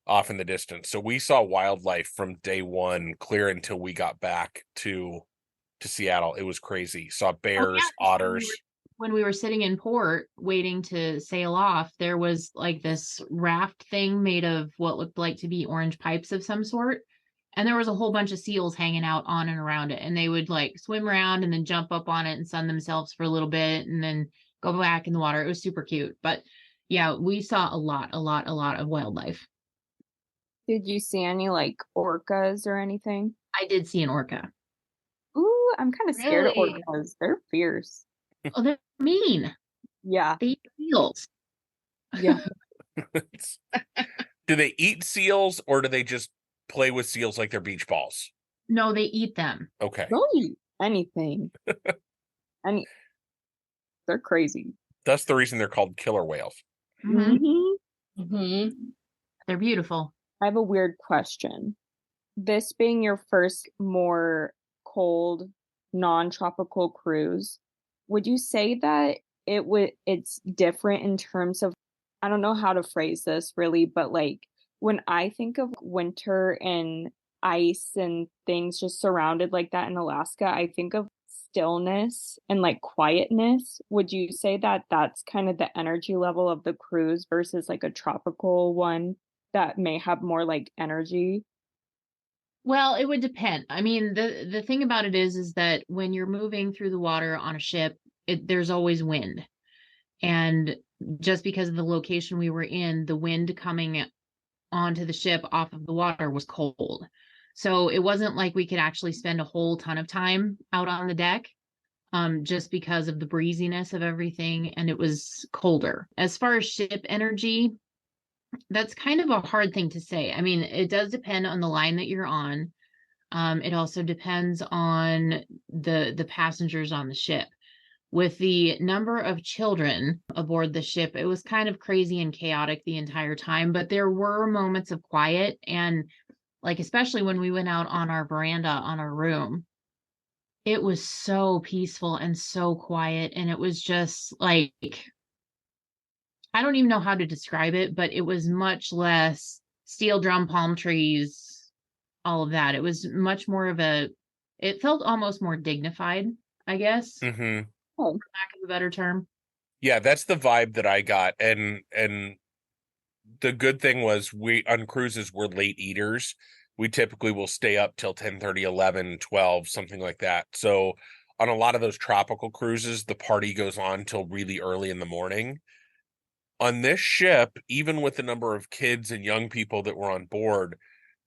off in the distance. So we saw wildlife from day one clear until we got back to Seattle. It was crazy. Saw bears, otters. When we were sitting in port waiting to sail off, there was like this raft thing made of what looked like to be orange pipes of some sort. And there was a whole bunch of seals hanging out on and around it. And they would like swim around and then jump up on it and sun themselves for a little bit and then go back in the water. It was super cute. But yeah, we saw a lot of wildlife. Did you see any like orcas or anything? I did see an orca. Ooh, I'm kind of scared of Really? orcas. They're fierce. Oh, they're mean. Yeah. They eat seals. Yeah. Do they eat seals or do they just play with seals like they're beach balls? No, they eat them. Okay. They'll eat anything. They're crazy. That's the reason they're called killer whales. Mm-hmm. Mm-hmm. They're beautiful. I have a weird question. This being your first more cold, non-tropical cruise, would you say that it's different in terms of, I don't know how to phrase this really, but like when I think of winter and ice and things just surrounded like that in Alaska, I think of stillness and like quietness. Would you say that that's kind of the energy level of the cruise versus like a tropical one that may have more like energy? Well, it would depend. I mean, the thing about it is that when you're moving through the water on a ship, there's always wind. And just because of the location we were in, the wind coming onto the ship off of the water was cold. So it wasn't like we could actually spend a whole ton of time out on the deck, just because of the breeziness of everything, and it was colder. As far as ship energy, that's kind of a hard thing to say. I mean, it does depend on the line that you're on. It also depends on the passengers on the ship. With the number of children aboard the ship, it was kind of crazy and chaotic the entire time, but there were moments of quiet. And like, especially when we went out on our veranda on our room, it was so peaceful and so quiet. And it was just like, I don't even know how to describe it, but it was much less steel drum, palm trees, all of that. It was much more of it felt almost more dignified, I guess, Mm-hmm. for lack of a better term. Yeah, that's the vibe that I got. And the good thing was we on cruises, we're late eaters. We typically will stay up till 10:30, 11, 12, something like that. So on a lot of those tropical cruises, the party goes on till really early in the morning. On this ship, even with the number of kids and young people that were on board,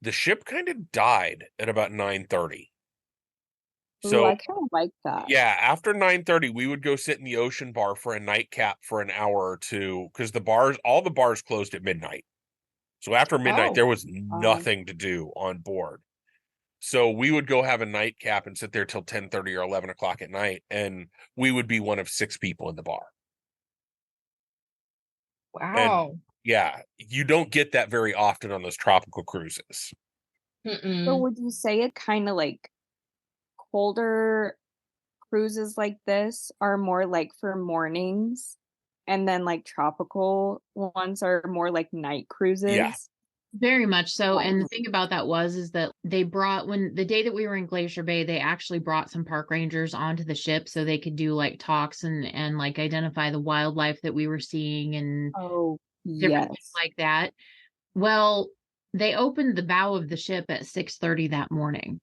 the ship kind of died at about 9:30. So I kind of like that. yeah, after 9:30, we would go sit in the ocean bar for a nightcap for an hour or two, because all the bars closed at midnight. So after midnight, there was nothing to do on board. So we would go have a nightcap and sit there till 10:30 or 11 o'clock at night, and we would be one of 6 people in the bar. Wow. And yeah, you don't get that very often on those tropical cruises. So would you say it kind of like colder cruises like this are more like for mornings, and then like tropical ones are more like night cruises? Yeah. Very much so. And the thing about that is that they brought, when the day that we were in Glacier Bay, they actually brought some park rangers onto the ship so they could do like talks and like identify the wildlife that we were seeing and different things like that. Well, they opened the bow of the ship at 6:30 that morning.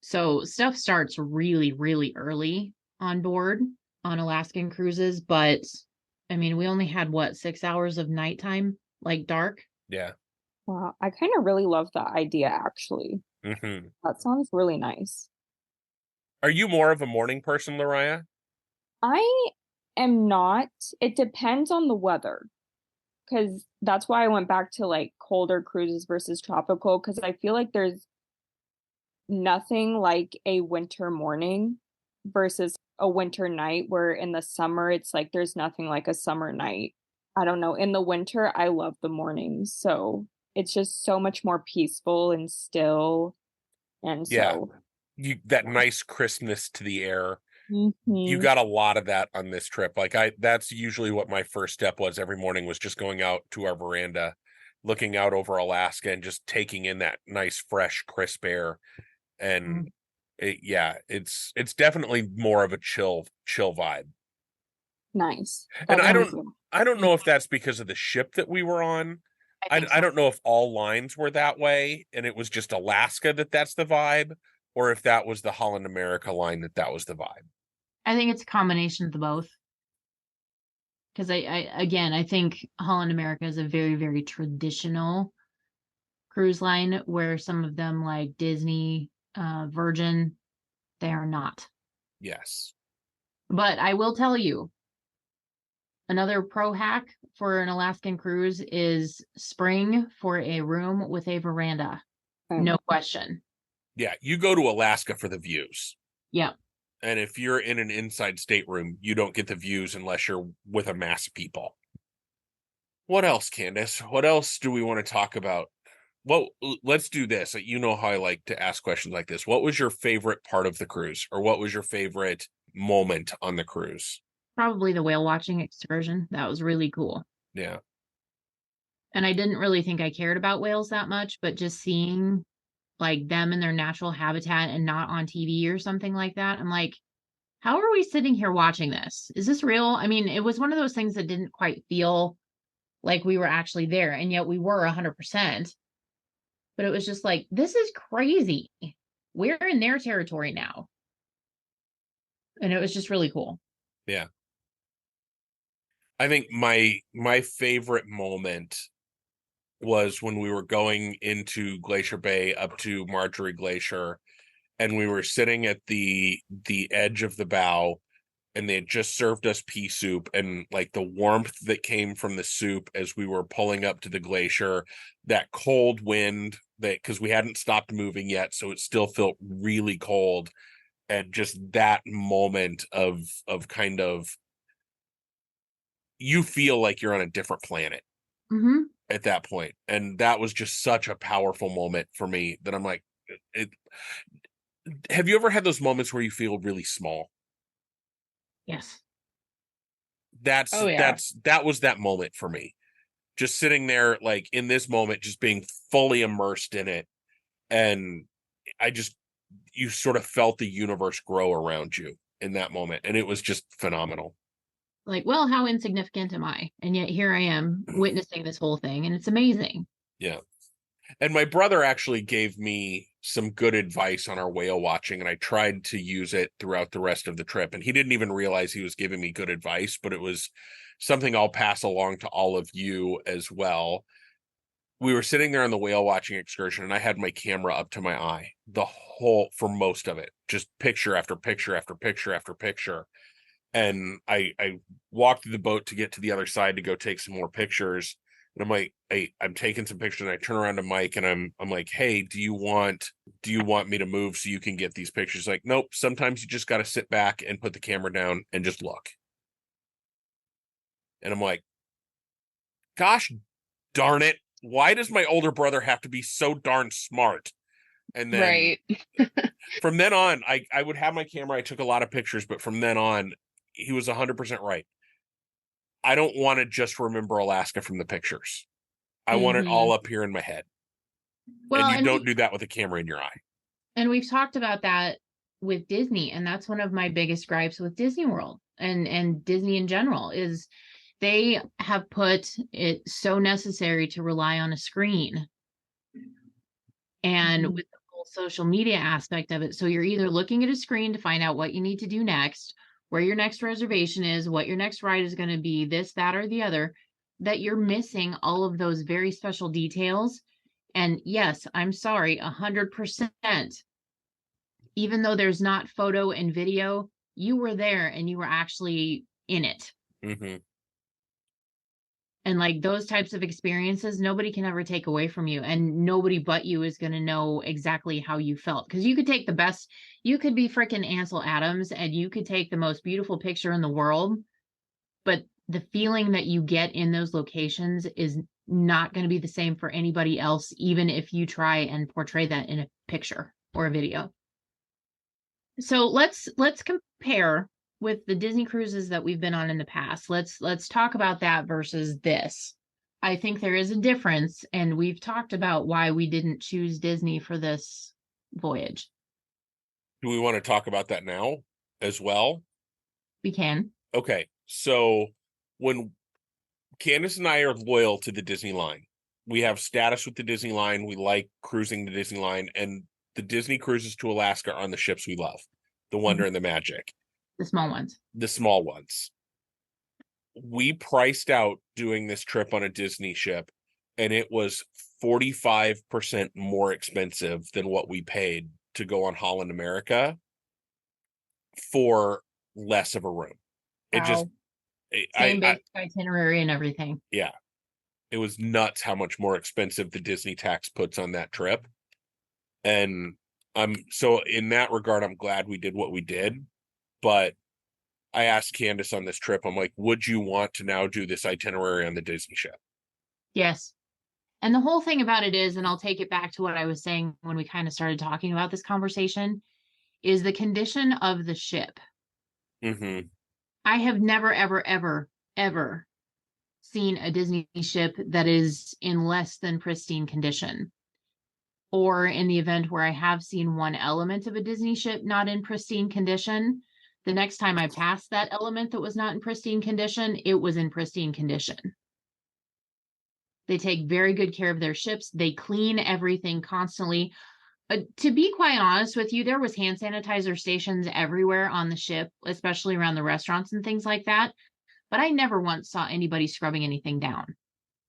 So stuff starts really, really early on board on Alaskan cruises, but I mean, we only had 6 hours of nighttime, like dark. Yeah. Wow, I kind of really love that idea, actually. Mm-hmm. That sounds really nice. Are you more of a morning person, Lariah? I am not. It depends on the weather, because that's why I went back to like colder cruises versus tropical, because I feel like there's nothing like a winter morning versus a winter night, where in the summer it's like there's nothing like a summer night. I don't know. In the winter, I love the mornings. So it's just so much more peaceful and still. And so that nice crispness to the air. Mm-hmm. You got a lot of that on this trip. Like that's usually what my first step was every morning, was just going out to our veranda, looking out over Alaska and just taking in that nice, fresh, crisp air. And it's definitely more of a chill vibe. Nice. And I don't know if that's because of the ship that we were on. I don't know if all lines were that way and it was just Alaska that's the vibe, or if that was the Holland America line that was the vibe. I think it's a combination of the both. Because I think Holland America is a very, very traditional cruise line, where some of them like Disney, Virgin, they are not. Yes. But I will tell you, another pro hack for an Alaskan cruise is spring for a room with a veranda. No question. Yeah, you go to Alaska for the views. Yeah. And if you're in an inside stateroom, you don't get the views unless you're with a mass of people. What else, Candice? What else do we want to talk about? Well, let's do this. You know how I like to ask questions like this. What was your favorite part of the cruise, or what was your favorite moment on the cruise? Probably the whale watching excursion. That was really cool. Yeah. And I didn't really think I cared about whales that much, but just seeing like them in their natural habitat and not on TV or something like that, I'm like, how are we sitting here watching this? Is this real? I mean, it was one of those things that didn't quite feel like we were actually there, and yet we were 100%. But it was just like, this is crazy. We're in their territory now. And it was just really cool. Yeah. I think my favorite moment was when we were going into Glacier Bay up to Marjorie Glacier, and we were sitting at the edge of the bow, and they had just served us pea soup, and like the warmth that came from the soup as we were pulling up to the glacier, that cold wind, that because we hadn't stopped moving yet, so it still felt really cold, and just that moment of kind of, you feel like you're on a different planet at that point. And that was just such a powerful moment for me that I'm like, have you ever had those moments where you feel really small? Yes. That was that moment for me. Just sitting there, like in this moment, just being fully immersed in it. And you sort of felt the universe grow around you in that moment. And it was just phenomenal. Like, well, how insignificant am I? And yet here I am witnessing this whole thing, and it's amazing. Yeah. And my brother actually gave me some good advice on our whale watching, and I tried to use it throughout the rest of the trip. And he didn't even realize he was giving me good advice, but it was something I'll pass along to all of you as well. We were sitting there on the whale watching excursion, and I had my camera up to my eye for most of it, just picture after picture after picture after picture. And I walked through the boat to get to the other side to go take some more pictures. And I'm like, hey, I'm taking some pictures, and I turn around to Mike, and I'm like, hey, do you want me to move so you can get these pictures? Like, nope, sometimes you just got to sit back and put the camera down and just look. And I'm like, gosh darn it, why does my older brother have to be so darn smart? And then from then on, I would have my camera. I took a lot of pictures, but from then on, he was 100% right. I don't want to just remember Alaska from the pictures. I want it all up here in my head. Well, and you don't do that with a camera in your eye. And we've talked about that with Disney, and that's one of my biggest gripes with Disney World and Disney in general is they have put it so necessary to rely on a screen. And with the whole social media aspect of it, so you're either looking at a screen to find out what you need to do next, where your next reservation is, what your next ride is going to be, this, that, or the other, that you're missing all of those very special details. And yes, I'm sorry, 100%. Even though there's not photo and video, you were there and you were actually in it. And like those types of experiences, nobody can ever take away from you, and nobody but you is going to know exactly how you felt. Because you could take the best, you could be freaking Ansel Adams and you could take the most beautiful picture in the world, but the feeling that you get in those locations is not going to be the same for anybody else, even if you try and portray that in a picture or a video. So let's compare with the Disney cruises that we've been on in the past. Let's talk about that versus this. I think there is a difference, and we've talked about why we didn't choose Disney for this voyage. Do we want to talk about that now as well? We can. Okay. So when Candice and I are loyal to the Disney line, we have status with the Disney line. We like cruising the Disney line, and the Disney cruises to Alaska are on the ships we love, the Wonder and the Magic. The small ones. The small ones. We priced out doing this trip on a Disney ship, and it was 45% more expensive than what we paid to go on Holland America for less of a room. It just same basic itinerary and everything. Yeah. It was nuts how much more expensive the Disney tax puts on that trip. And so in that regard, I'm glad we did what we did. But I asked Candice on this trip, I'm like, would you want to now do this itinerary on the Disney ship? Yes. And the whole thing about it is, and I'll take it back to what I was saying when we kind of started talking about this conversation, is the condition of the ship. I have never, ever, ever, ever seen a Disney ship that is in less than pristine condition. Or in the event where I have seen one element of a Disney ship not in pristine condition, the next time I passed that element that was not in pristine condition, it was in pristine condition. They take very good care of their ships. They clean everything constantly. To be quite honest with you, there was hand sanitizer stations everywhere on the ship, especially around the restaurants and things like that. But I never once saw anybody scrubbing anything down.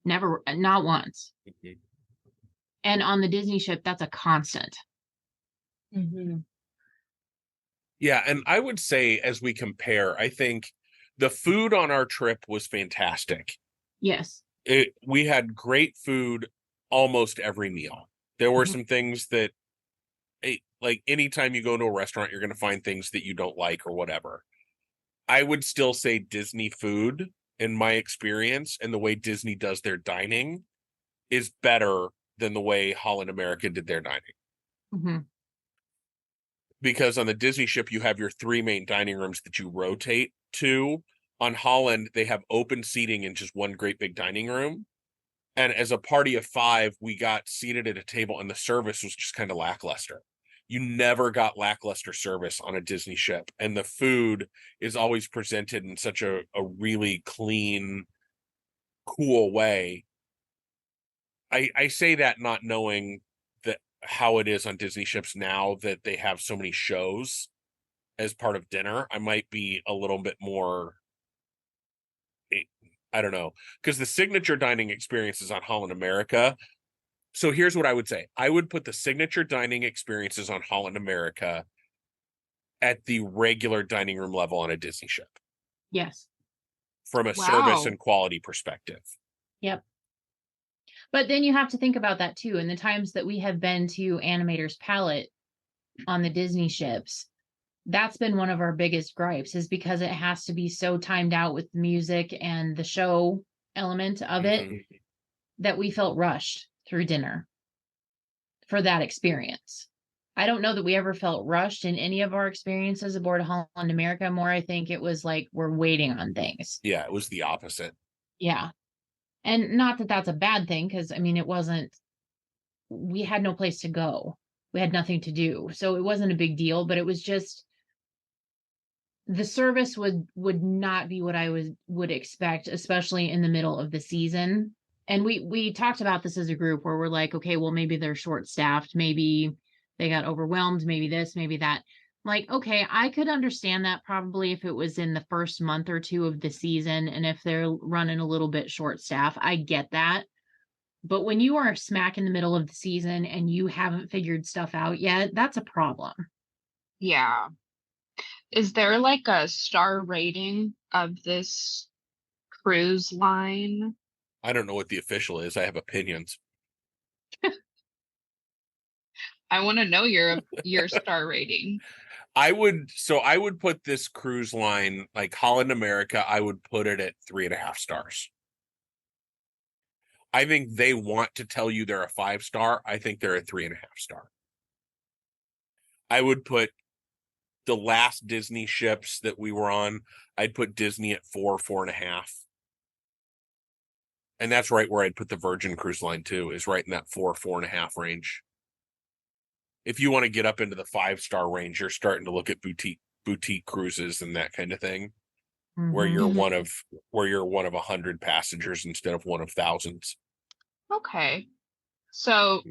Never, not once. Mhm. And on the Disney ship, that's a constant. Yeah, and I would say as we compare, I think the food on our trip was fantastic. Yes. We had great food almost every meal. There were Mhm. some things that, like anytime you go to a restaurant, you're going to find things that you don't like or whatever. I would still say Disney food, in my experience, and the way Disney does their dining is better than the way Holland America did their dining. Mm-hmm. Because on the Disney ship, you have your 3 main dining rooms that you rotate to. On Holland, they have open seating in just one great big dining room. And as a party of 5, we got seated at a table and the service was just kind of lackluster. You never got lackluster service on a Disney ship. And the food is always presented in such a really clean, cool way. I say that not knowing that how it is on Disney ships now that they have so many shows as part of dinner. I might be a little bit more, I don't know, because the signature dining experiences on Holland America. So here's what I would say. I would put the signature dining experiences on Holland America at the regular dining room level on a Disney ship Yes. from a service Wow. and quality perspective. Yep. But then you have to think about that too. In the times that we have been to Animator's Palette on the Disney ships, that's been one of our biggest gripes, is because it has to be so timed out with music and the show element of it Mhm. that we felt rushed through dinner for that experience. I don't know that we ever felt rushed in any of our experiences aboard Holland America. More, I think it was like we're waiting on things. Yeah, it was the opposite. Yeah. And not that that's a bad thing, because I mean, it wasn't, we had no place to go. We had nothing to do. So it wasn't a big deal, but it was just, the service would not be what I would expect, especially in the middle of the season. And we talked about this as a group where we're like, okay, well, maybe they're short staffed, maybe they got overwhelmed, maybe this, maybe that. Like, okay, I could understand that probably if it was in the first month or 2 of the season, and if they're running a little bit short staff, I get that. But when you are smack in the middle of the season and you haven't figured stuff out yet, that's a problem. Yeah. Is there like a star rating of this cruise line? I don't know what the official is. I have opinions. I want to know your star rating. I would put this cruise line, like Holland America, I would put it at 3.5 stars. I think they want to tell you they're a 5-star. I think they're a 3.5 star. I would put the last Disney ships that we were on, I'd put Disney at 4.5. And that's right where I'd put the Virgin Cruise Line too, is right in that 4.5 range. If you want to get up into the 5-star range, you're starting to look at boutique cruises and that kind of thing, where Mhm. you're Mhm. one of 100 passengers instead of one of thousands. Okay. So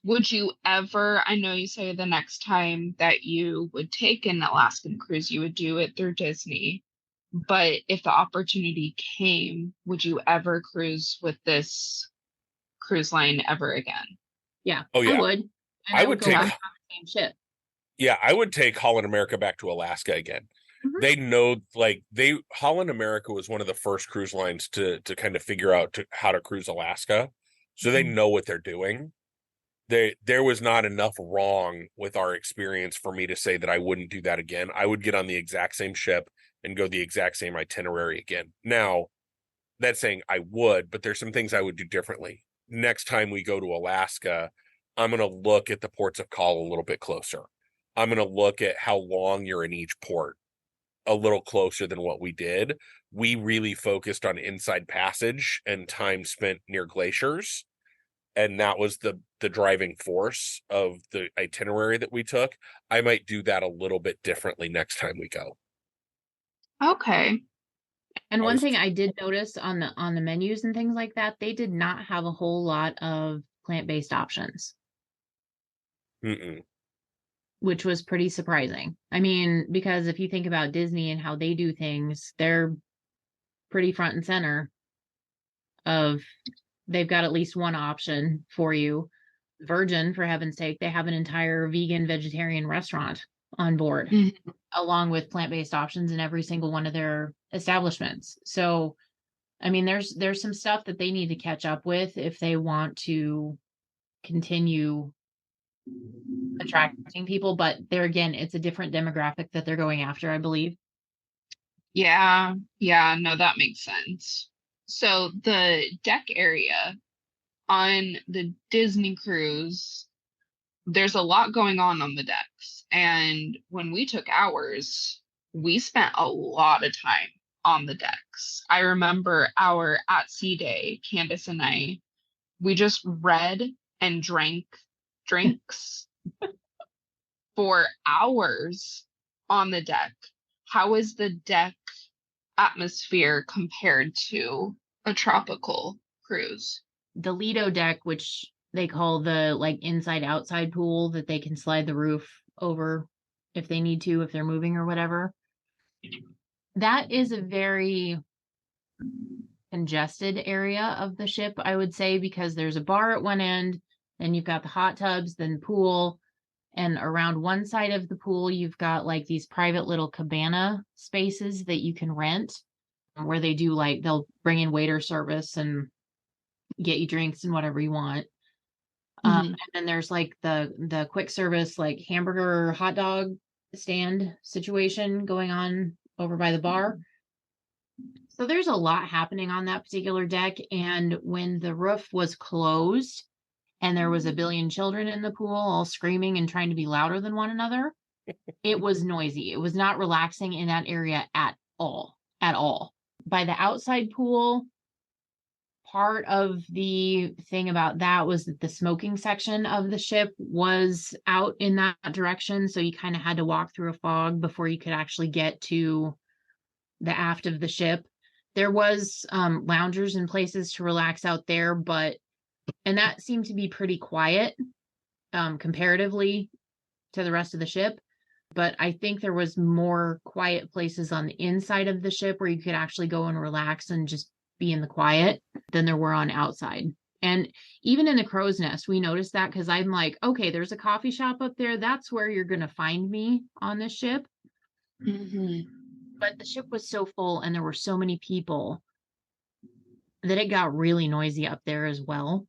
would you ever, I know you say the next time that you would take an Alaskan cruise, you would do it through Disney. But if the opportunity came, would you ever cruise with this cruise line ever again? Yeah, Oh, yeah. I would. And I I would would go take- back on the same ship. Yeah, I would take Holland America back to Alaska again. Mhm. They know, like, Holland America was one of the first cruise lines to kind of figure out how to cruise Alaska. So they Mhm. know what they're doing. There was not enough wrong with our experience for me to say that I wouldn't do that again. I would get on the exact same ship and go the exact same itinerary again. Now, that's saying I would, but there's some things I would do differently. Next time we go to Alaska, I'm going to look at the ports of call a little bit closer. I'm going to look at how long you're in each port a little closer than what we did. We really focused on inside passage and time spent near glaciers. And that was the driving force of the itinerary that we took. I might do that a little bit differently next time we go. Okay. And I one was- thing I did notice on the menus and things like that, they did not have a whole lot of plant-based options, Mm-mm. which was pretty surprising. I mean, because if you think about Disney and how they do things, they're pretty front and center of they've got at least one option for you. Virgin, for heaven's sake, they have an entire vegan vegetarian restaurant on board, along with plant-based options in every single one of their establishments. So, I mean, there's some stuff that they need to catch up with if they want to continue attracting people. But there again, it's a different demographic that they're going after, I believe. Yeah, no, that makes sense. So the deck area on the Disney cruise, there's a lot going on the decks. And when we took ours, we spent a lot of time on the decks. I remember our at sea day, Candice and I, we just read and drank drinks for hours on the deck. How is the deck atmosphere compared to a tropical cruise? The Lido deck, which they call the like inside outside pool that they can slide the roof over if they need to, if they're moving or whatever. That is a very congested area of the ship, I would say, because there's a bar at one end, then you've got the hot tubs, then pool, and around one side of the pool, you've got like these private little cabana spaces that you can rent where they do like they'll bring in waiter service and get you drinks and whatever you want. And then there's like the quick service, like hamburger, hot dog stand situation going on over by the bar. So there's a lot happening on that particular deck. And when the roof was closed and there was a billion children in the pool all screaming and trying to be louder than one another, it was noisy. It was not relaxing in that area at all, at all. By the outside pool, part of the thing about that was that the smoking section of the ship was out in that direction. So you kind of had to walk through a fog before you could actually get to the aft of the ship. There was loungers and places to relax out there, and that seemed to be pretty quiet comparatively to the rest of the ship. But I think there was more quiet places on the inside of the ship where you could actually go and relax and just be in the quiet than there were on outside. And even in the crow's nest, we noticed that because I'm like, okay, there's a coffee shop up there. That's where you're going to find me on this ship. But the ship was so full and there were so many people that it got really noisy up there as well.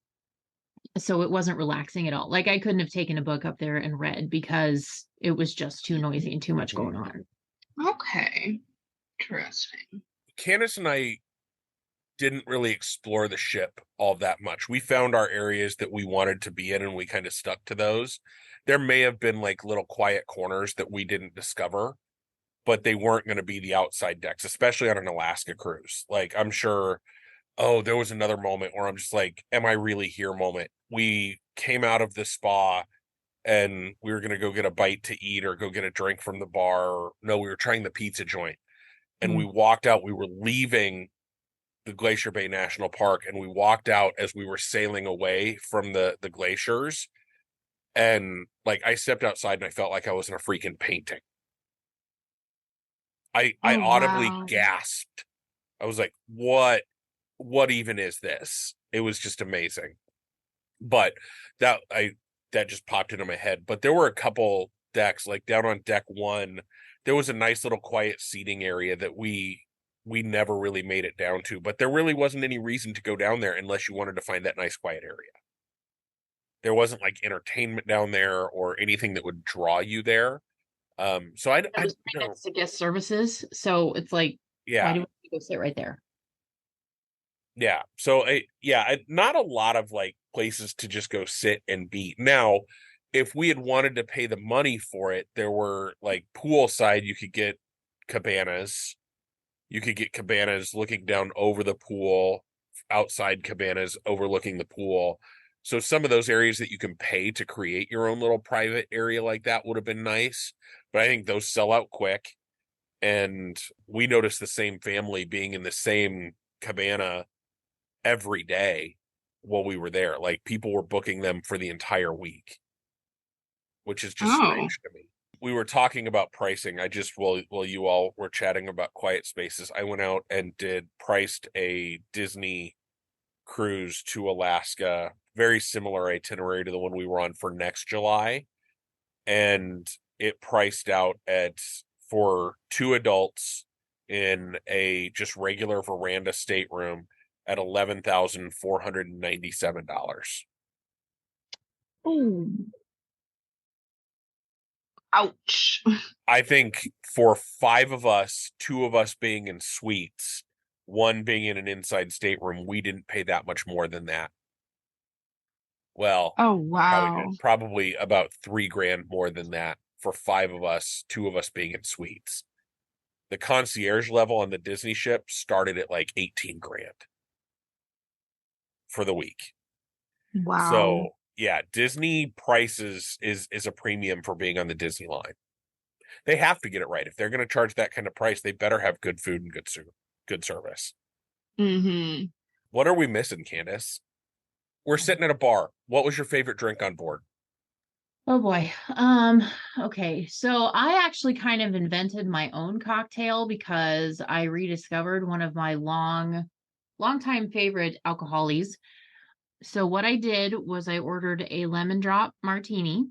So it wasn't relaxing at all. Like I couldn't have taken a book up there and read because it was just too noisy and too much going on. Okay. Interesting. Candice and I didn't really explore the ship all that much. We found our areas that we wanted to be in and we kind of stuck to those. There may have been like little quiet corners that we didn't discover, but they weren't going to be the outside decks, especially on an Alaska cruise. Like I'm sure, there was another moment where I'm just like, am I really here moment? We came out of the spa and we were going to go get a bite to eat or go get a drink from the bar. No, we were trying the pizza joint and we walked out. We were leaving the Glacier Bay National Park and we walked out as we were sailing away from the glaciers. And like, I stepped outside and I felt like I was in a freaking painting. I audibly gasped. I was like, what even is this? It was just amazing. But that just popped into my head. But there were a couple decks, like down on deck 1, there was a nice little quiet seating area that we never really made it down to, but there really wasn't any reason to go down there unless you wanted to find that nice quiet area. There wasn't like entertainment down there or anything that would draw you there. So I was right next to guest services, so it's like, why do we go sit right there? Yeah. So not a lot of like places to just go sit and be. Now, if we had wanted to pay the money for it, there were like poolside, you could get cabanas. You could get cabanas looking down over the pool, outside cabanas overlooking the pool. So some of those areas that you can pay to create your own little private area like that would have been nice. But I think those sell out quick. And we noticed the same family being in the same cabana every day while we were there. Like, people were booking them for the entire week, which is just strange to me. We were talking about pricing. While you all were chatting about quiet spaces, I went out and priced a Disney cruise to Alaska, very similar itinerary to the one we were on for next July. And it priced out for 2 adults in a just regular veranda stateroom at $11,497. Oh, ouch. I think for 5 of us, 2 of us being in suites, 1 being in an inside stateroom, we didn't pay that much more than that. Well, Oh, wow. probably about $3,000 more than that for 5 of us, 2 of us being in suites. The concierge level on the Disney ship started at like $18,000 for the week. Wow. So yeah, Disney prices is a premium for being on the Disney line. They have to get it right. If they're going to charge that kind of price, they better have good food and good service. Mm-hmm. What are we missing, Candice? We're sitting at a bar. What was your favorite drink on board? Oh boy. Okay. So I actually kind of invented my own cocktail because I rediscovered one of my long-time favorite alcoholies. So what I did was I ordered a lemon drop martini,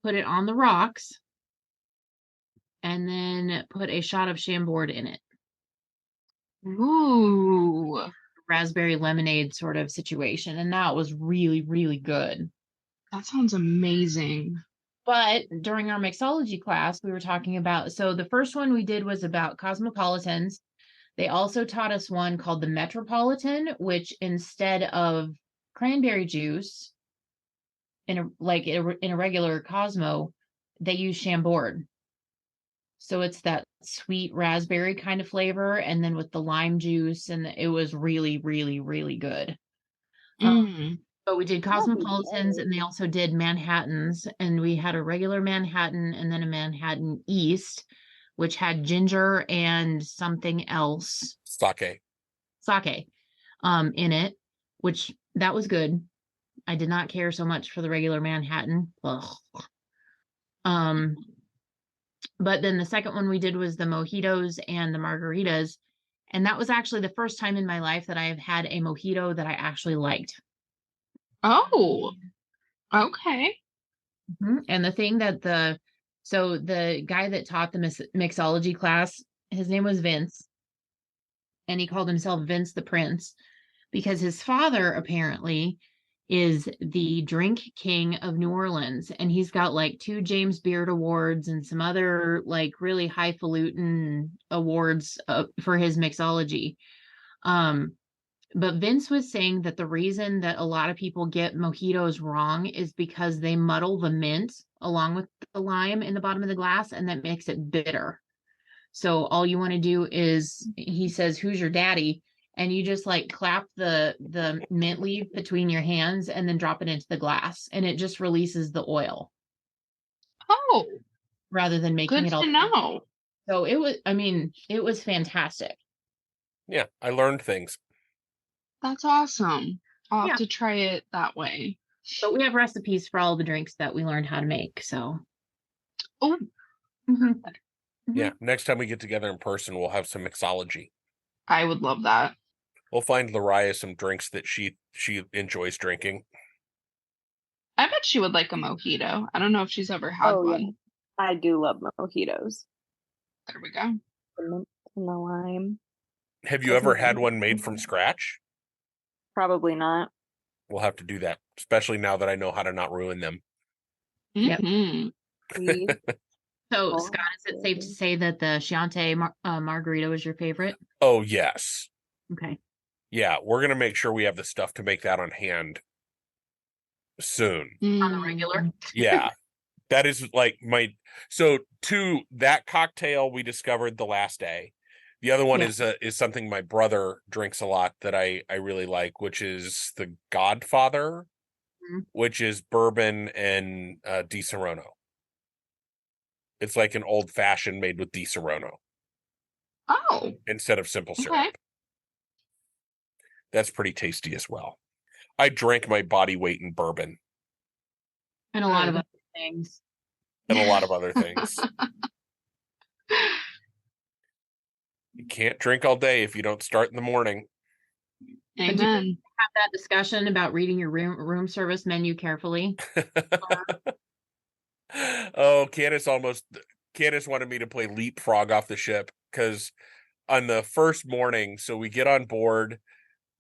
put it on the rocks, and then put a shot of Chambord in it. Ooh. Raspberry lemonade sort of situation. And that was really, really good. That sounds amazing. But during our mixology class, we were talking about, so the first one we did was about cosmopolitans. They also taught us one called the Metropolitan, which instead of cranberry juice in a regular Cosmo, they use Chambord. So it's that sweet raspberry kind of flavor, and then with the lime juice, and it was really, really, really good. But we did cosmopolitans, and they also did Manhattans, and we had a regular Manhattan and then a Manhattan East, which had ginger and something else. Sake. In it, which that was good. I did not care so much for the regular Manhattan. Ugh. But then the second one we did was the mojitos and the margaritas. And that was actually the first time in my life that I have had a mojito that I actually liked. Oh, okay. And the thing that the guy that taught the mixology class, his name was Vince. And he called himself Vince the Prince because his father apparently is the drink king of New Orleans. And he's got like 2 James Beard awards and some other like really highfalutin awards for his mixology. But Vince was saying that the reason that a lot of people get mojitos wrong is because they muddle the mint along with the lime in the bottom of the glass, and that makes it bitter. So all you want to do is, he says, "Who's your daddy?" And you just like clap the mint leaf between your hands and then drop it into the glass, and it just releases the oil. Oh, rather than making good it all. to know. So it was fantastic. Yeah, I learned things. That's awesome. I'll have to try it that way. But we have recipes for all the drinks that we learned how to make. So. Oh. Yeah, next time we get together in person, we'll have some mixology. I would love that. We'll find Lariah some drinks that she enjoys drinking. I bet she would like a mojito. I don't know if she's ever had one. Yeah. I do love mojitos. There we go. The mint and the lime. Have you ever had one made from scratch? Probably not. We'll have to do that, especially now that I know how to not ruin them. Mm-hmm. So, Scott, is it safe to say that the Chianti margarita was your favorite? Oh, yes. Okay. Yeah, we're going to make sure we have the stuff to make that on hand soon. On the regular? Yeah. That is like that cocktail we discovered the last day. The other one is something my brother drinks a lot that I really like, which is the Godfather, which is bourbon and Di Serono. It's like an old fashioned made with Di Serono Oh, instead of simple syrup. okay. That's pretty tasty as well. I drank my body weight in bourbon And a lot of Good. other things. and a lot of other things. You can't drink all day if you don't start in the morning. And do you Amen. have that discussion about reading your room service menu carefully? Oh, Candice wanted me to play leapfrog off the ship because on the first morning, so we get on board,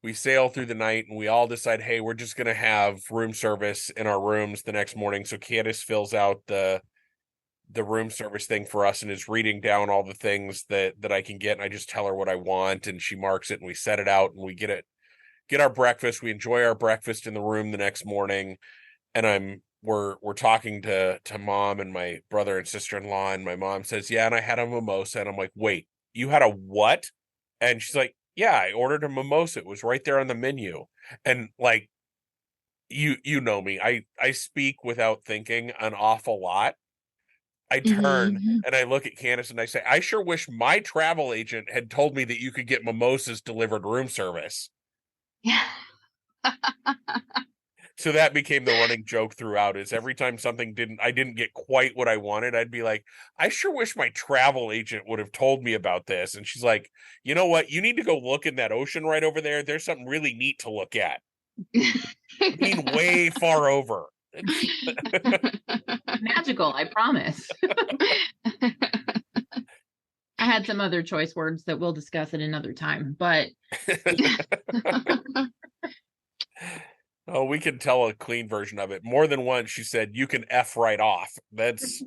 we sail through the night, and we all decide, hey, we're just going to have room service in our rooms the next morning. So Candice fills out the room service thing for us and is reading down all the things that I can get, and I just tell her what I want, and she marks it, and we set it out, and we get our breakfast. We enjoy our breakfast in the room the next morning, and we're talking to mom and my brother and sister-in-law, and my mom says, yeah, and I had a mimosa, and I'm like, wait, you had a what? And she's like, yeah, I ordered a mimosa. It was right there on the menu. And like, you know me, I speak without thinking an awful lot. I turn Mhm. and I look at Candice and I say, I sure wish my travel agent had told me that you could get mimosas delivered room service. Yeah. So that became the running joke throughout, is every time I didn't get quite what I wanted, I'd be like, I sure wish my travel agent would have told me about this. And she's like, you know what? You need to go look in that ocean right over there. There's something really neat to look at. Being way far over. Magical, I promise. I had some other choice words that we'll discuss at another time, but Oh, we can tell a clean version of it. More than once, she said, you can F right off. That's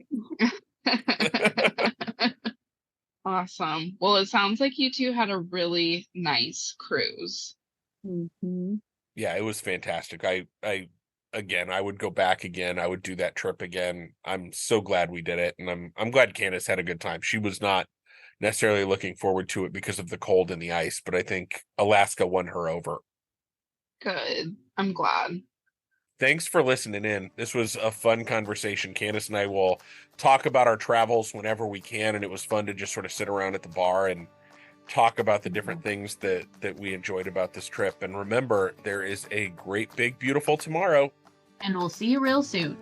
Awesome. Well, it sounds like you two had a really nice cruise. Mm-hmm. yeah, it was fantastic. Again, I would go back again. I would do that trip again. I'm so glad we did it. And I'm glad Candice had a good time. She was not necessarily looking forward to it because of the cold and the ice, but I think Alaska won her over. Good. I'm glad. Thanks for listening in. This was a fun conversation. Candice and I will talk about our travels whenever we can, and it was fun to just sort of sit around at the bar and talk about the different things that we enjoyed about this trip. And remember, there is a great, big, beautiful tomorrow. and we'll see you real soon.